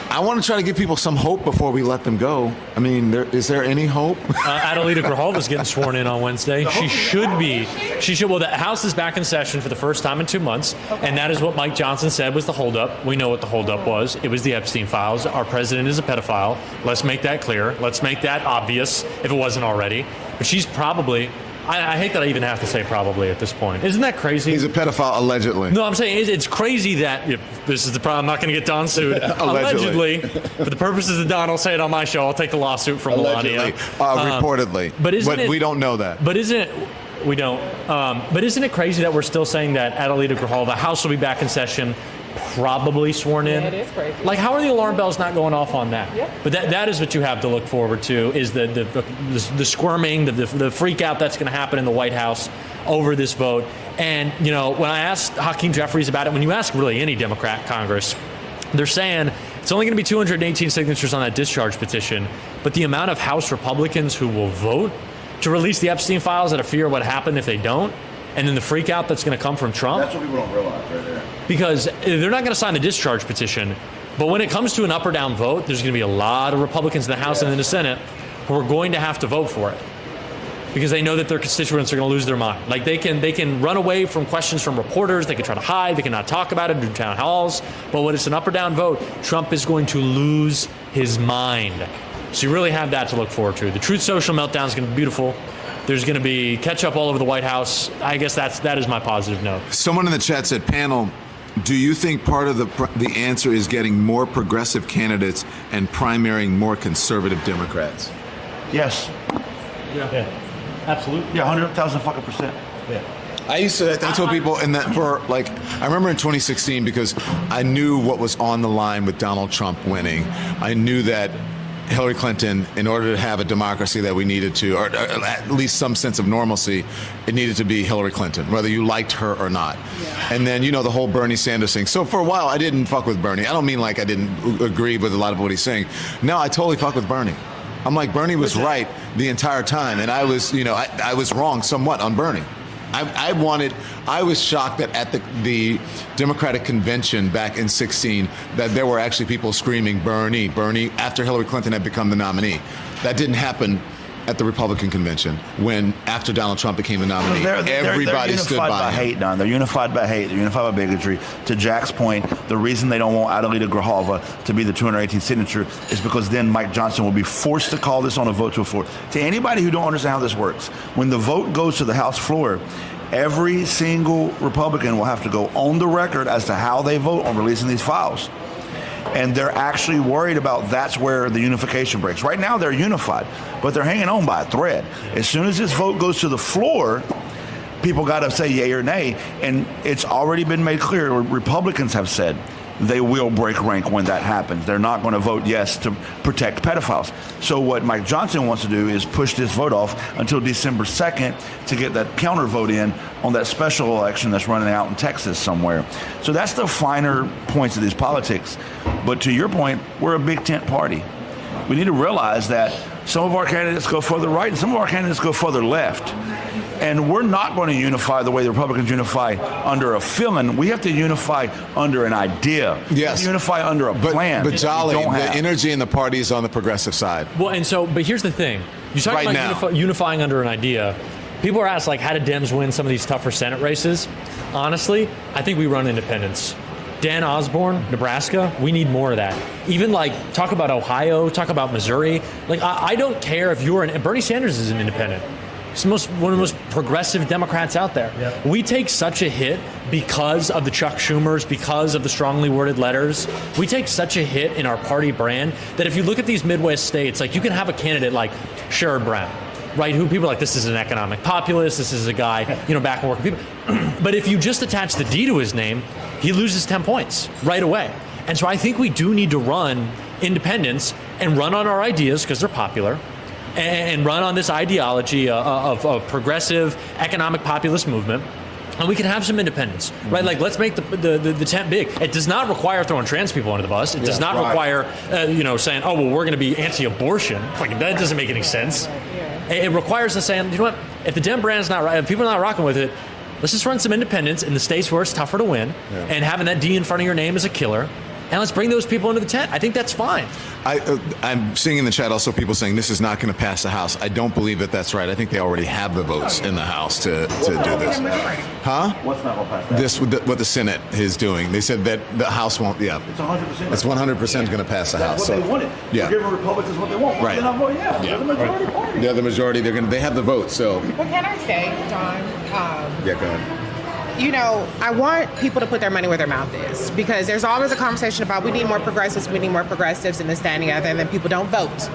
I want to try to give people some hope before we let them go. I mean, is there any hope? Adelita Grijalva is getting sworn in on Wednesday. She should. Well, the House is back in session for the first time in 2 months, and that is what Mike Johnson said was the holdup. We know what the holdup was. It was the Epstein files. Our president is a pedophile. Let's make that clear. Let's make that obvious if it wasn't already. But she's probably... I hate that I even have to say probably at this point. Isn't that crazy? He's a pedophile, allegedly. No, I'm saying it's crazy that this is the problem. I'm not going to get Don sued. Allegedly. For the purposes of Don, I'll say it on my show. I'll take the lawsuit from Melania. Reportedly. But we don't know that. But isn't it? We don't. But isn't it crazy that we're still saying that Adelita Grijalva, House will be back in session, probably sworn in? Yeah, it is crazy. Like, how are the alarm bells not going off on that? Yep. But that is what you have to look forward to, is the squirming, the freak out that's going to happen in the White House over this vote. And, when I asked Hakeem Jeffries about it, when you ask really any Democrat Congress, they're saying it's only going to be 218 signatures on that discharge petition, but the amount of House Republicans who will vote to release the Epstein files out of fear of what happened if they don't, and then the freak out that's going to come from Trump. That's what people don't realize right there. Because they're not going to sign the discharge petition, but when it comes to an up or down vote, there's going to be a lot of Republicans in the House and in the Senate who are going to have to vote for it, because they know that their constituents are going to lose their mind. Like, they can run away from questions from reporters, they can try to hide, they can not talk about it in town halls, but when it's an up or down vote, Trump is going to lose his mind. So you really have that to look forward to. The Truth Social meltdown is going to be beautiful. There's going to be ketchup all over the White House. I guess that is my positive note. Someone in the chat said, panel, do you think part of the answer is getting more progressive candidates and primarying more conservative Democrats? Yes. Yeah. Absolutely. Yeah, 100,000%. Yeah. I told people I remember in 2016, because I knew what was on the line with Donald Trump winning. I knew that Hillary Clinton, in order to have a democracy that we needed to, or at least some sense of normalcy, it needed to be Hillary Clinton, whether you liked her or not. Yeah. And then, the whole Bernie Sanders thing. So for a while, I didn't fuck with Bernie. I don't mean like I didn't agree with a lot of what he's saying. No, I totally fuck with Bernie. I'm like, Bernie was right the entire time, and I was, I was wrong somewhat on Bernie. I was shocked that at the Democratic convention back in 2016, that there were actually people screaming Bernie, after Hillary Clinton had become the nominee. That didn't happen at the Republican convention after Donald Trump became the nominee. Everybody stood by him. Hate, Don. They're unified by hate. They're unified by bigotry. To Jack's point, the reason they don't want Adelita Grijalva to be the 218th signature is because then Mike Johnson will be forced to call this on a vote to a floor. To anybody who don't understand how this works, when the vote goes to the House floor, every single Republican will have to go on the record as to how they vote on releasing these files. And they're actually worried about that's where the unification breaks. Right now, they're unified, but they're hanging on by a thread. As soon as this vote goes to the floor, people got to say yay or nay. And it's already been made clear, Republicans have said, they will break rank when that happens. They're not going to vote yes to protect pedophiles. So what Mike Johnson wants to do is push this vote off until December 2nd to get that counter vote in on that special election that's running out in Texas somewhere. So that's the finer points of these politics. But to your point, we're a big tent party. We need to realize that some of our candidates go further right and some of our candidates go further left. And we're not going to unify the way the Republicans unify under a feeling. We have to unify under an idea. Yes. Unify under a plan. But Jolly, the energy in the party is on the progressive side. Well, but here's the thing. You're talking about unifying under an idea. People are asked, how did Dems win some of these tougher Senate races? Honestly, I think we run independents. Dan Osborne, Nebraska, we need more of that. Even talk about Ohio, talk about Missouri. I don't care if Bernie Sanders is an independent. He's one of the most progressive Democrats out there. Yep. We take such a hit because of the Chuck Schumers, because of the strongly worded letters. We take such a hit in our party brand that if you look at these Midwest states, you can have a candidate like Sherrod Brown, right? Who people are like, this is an economic populist, this is a guy, back and working people. But if you just attach the D to his name, he loses 10 points right away. And so I think we do need to run independents and run on our ideas because they're popular, and run on this ideology of progressive economic populist movement, And we can have some independence, right? Like, let's make the tent big. It does not require throwing trans people under the bus. It does not require, saying, oh, well, we're going to be anti-abortion. Like, that doesn't make any sense. It requires us saying, you know what? If the Dem brand's not right, if people are not rocking with it, let's just run some independents in the states where it's tougher to win, and having that D in front of your name is a killer. And let's bring those people into the tent. I think that's fine. I'm seeing in the chat also people saying this is not going to pass the House. I don't believe that that's right. I think they already have the votes in the House to do this. Huh? What's not going to pass? This what the Senate is doing. They said that the House won't. Yeah, It's 100%. it's 100% going to pass the House. That's what they wanted. Yeah. They're giving Republicans what they want. Right. They're not voting, they're the majority party. They're the majority. They have the vote. So What can I say, Don? yeah, go ahead. I want people to put their money where their mouth is, because there's always a conversation about we need more progressives, and this, that, and the other, and then people don't vote.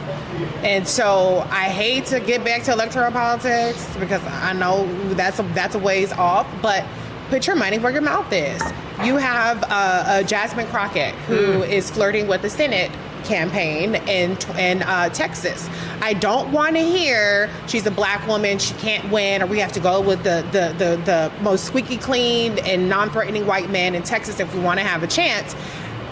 And so I hate to get back to electoral politics because I know that's a ways off, but put your money where your mouth is. You have Jasmine Crockett, who is flirting with the Senate campaign in Texas. I don't want to hear she's a black woman, she can't win, or we have to go with the most squeaky clean and non-threatening white man in Texas if we want to have a chance.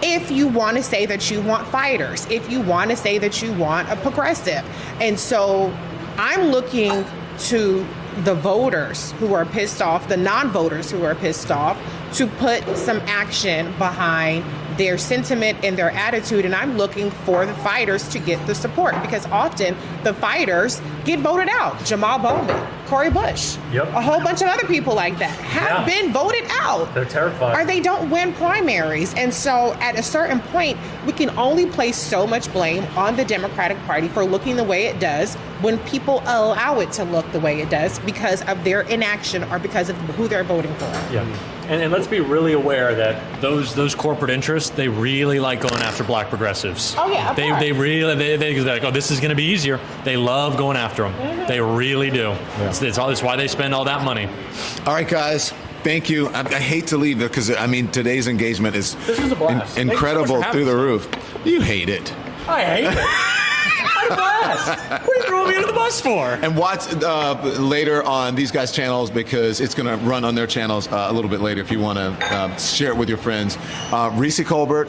If you want to say that you want fighters, if you want to say that you want a progressive. And so I'm looking to the voters who are pissed off, the non-voters who are pissed off, to put some action behind their sentiment and their attitude. And I'm looking for the fighters to get the support, because often the fighters get voted out. Jamal Bowman, Cori Bush, a whole bunch of other people like that have been voted out. They're terrified. Or they don't win primaries. And so at a certain point, we can only place so much blame on the Democratic Party for looking the way it does when people allow it to look the way it does because of their inaction or because of who they're voting for. Yeah. And let's be really aware that those corporate interests, they really like going after black progressives. Oh, yeah, of course. They really, they're like, oh, this is going to be easier. They love going after them. Mm-hmm. They really do. Yeah. It's why they spend all that money. All right, guys. Thank you. I hate to leave because today's engagement is this was a blast. Incredible through the roof. You hate it. I hate it. I blast. What are you throwing me under the bus for? And watch later on these guys' channels, because it's going to run on their channels a little bit later if you want to share it with your friends. Reese Colbert,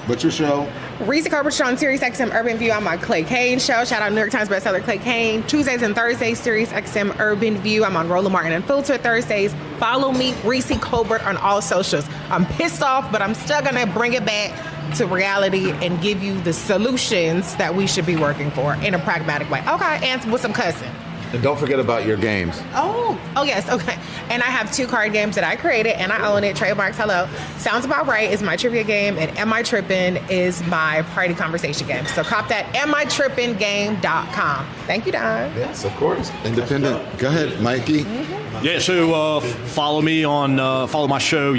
what's your show? Reese Colbert Show on Sirius XM Urban View. I'm on Clay Kane Show. Shout out New York Times bestseller Clay Kane. Tuesdays and Thursdays, Sirius XM Urban View. I'm on Roland Martin Unfiltered Thursdays. Follow me, Reese Colbert, on all socials. I'm pissed off, but I'm still going to bring it back to reality and give you the solutions that we should be working for in a pragmatic way. Okay, and with some cussing. And don't forget about your games. Oh yes, okay. And I have 2 card games that I created and I own it. Trademarks, hello. Sounds About Right is my trivia game, and Am I Trippin' is my party conversation game. So cop that, amitrippinggame.com. Thank you, Don. Yes, of course. Independent. Go ahead, Mikey. Mm-hmm. Yeah, so follow me on, follow my show,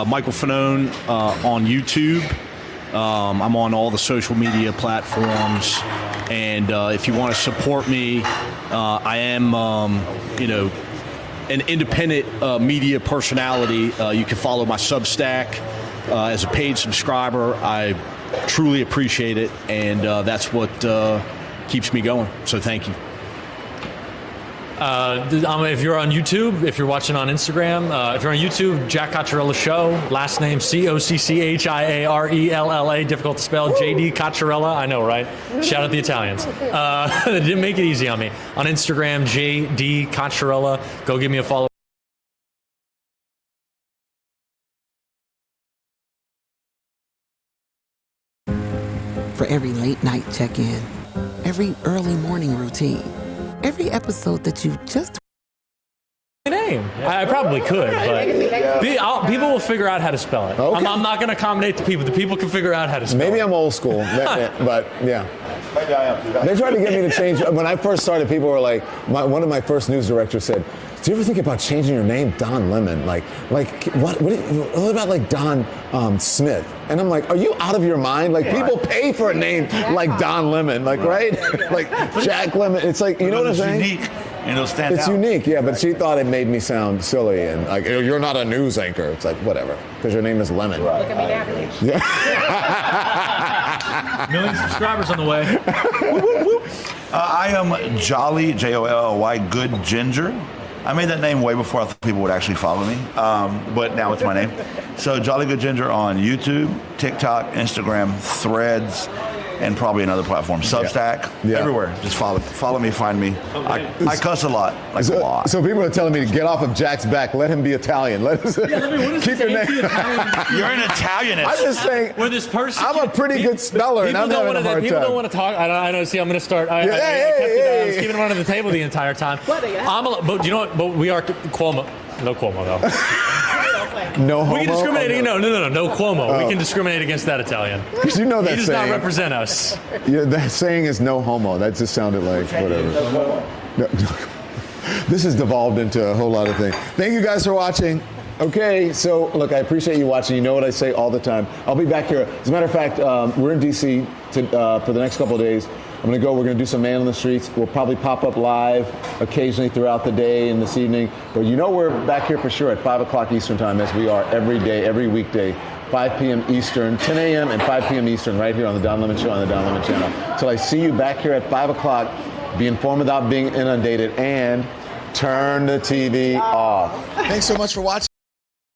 Michael Fanone, on YouTube. I'm on all the social media platforms, and if you want to support me, I am, an independent media personality. You can follow my Substack as a paid subscriber. I truly appreciate it, and that's what keeps me going. So thank you. If you're on YouTube, if you're watching on Instagram, if you're on YouTube, Jack Cocciarella Show, last name Cocciarella, difficult to spell, JD Cocciarella, I know, right? Shout out the Italians. They didn't make it easy on me. On Instagram, JD Cocciarella, go give me a follow. For every late night check-in, every early morning routine, every episode that you just name. I probably could, but people will figure out how to spell it. Okay. I'm not going to accommodate the people. The people can figure out how to spell it. Maybe I'm old school, but yeah. They tried to get me to change. When I first started, people were like, one of my first news directors said, "Do you ever think about changing your name, Don Lemon? Like what about like Don Smith?" And I'm like, "Are you out of your mind? Like people pay for a name like Don Lemon, like right? Like Jack Lemon. It's like, you know what I'm saying? Unique. And it'll stand out. It's unique, yeah, but she thought it made me sound silly and like, you're not a news anchor. It's like, whatever, because your name is Lemon. Look at me now. Yeah. Million subscribers on the way. I am Jolly, Jolly, Good Ginger. I made that name way before I thought people would actually follow me, but now it's my name. So Jolly Good Ginger on YouTube, TikTok, Instagram, Threads, and probably another platform, Substack, everywhere. Just follow me, find me. I cuss a lot, a lot. So people are telling me to get off of Jack's back. Let him be Italian. Let us keep your name. You're an Italianist. I'm just saying. Where this person, I'm a pretty good speller, and I'm having a hard People time. don't want to talk. I know. See, I'm going to start. I was keeping him under the table the entire time. But you know what? But we are Cuomo. No Cuomo though. No homo? We can discriminate. Oh, no Cuomo. We can discriminate against that Italian. Because you know that he does saying. not represent us. Yeah, that saying is no homo. That just sounded like whatever. No. This has devolved into a whole lot of things. Thank you guys for watching. Okay, so look, I appreciate you watching. You know what I say all the time. I'll be back here. As a matter of fact, we're in D.C. For the next couple of days. I'm going to go. We're going to do some man on the streets. We'll probably pop up live occasionally throughout the day and this evening. But you know we're back here for sure at 5 o'clock Eastern time, as we are every day, every weekday, 5 p.m. Eastern, 10 a.m. and 5 p.m. Eastern, right here on the Don Lemon Show on the Don Lemon Channel. So I see you back here at 5 o'clock. Be informed without being inundated and turn the TV off. Thanks so much for watching.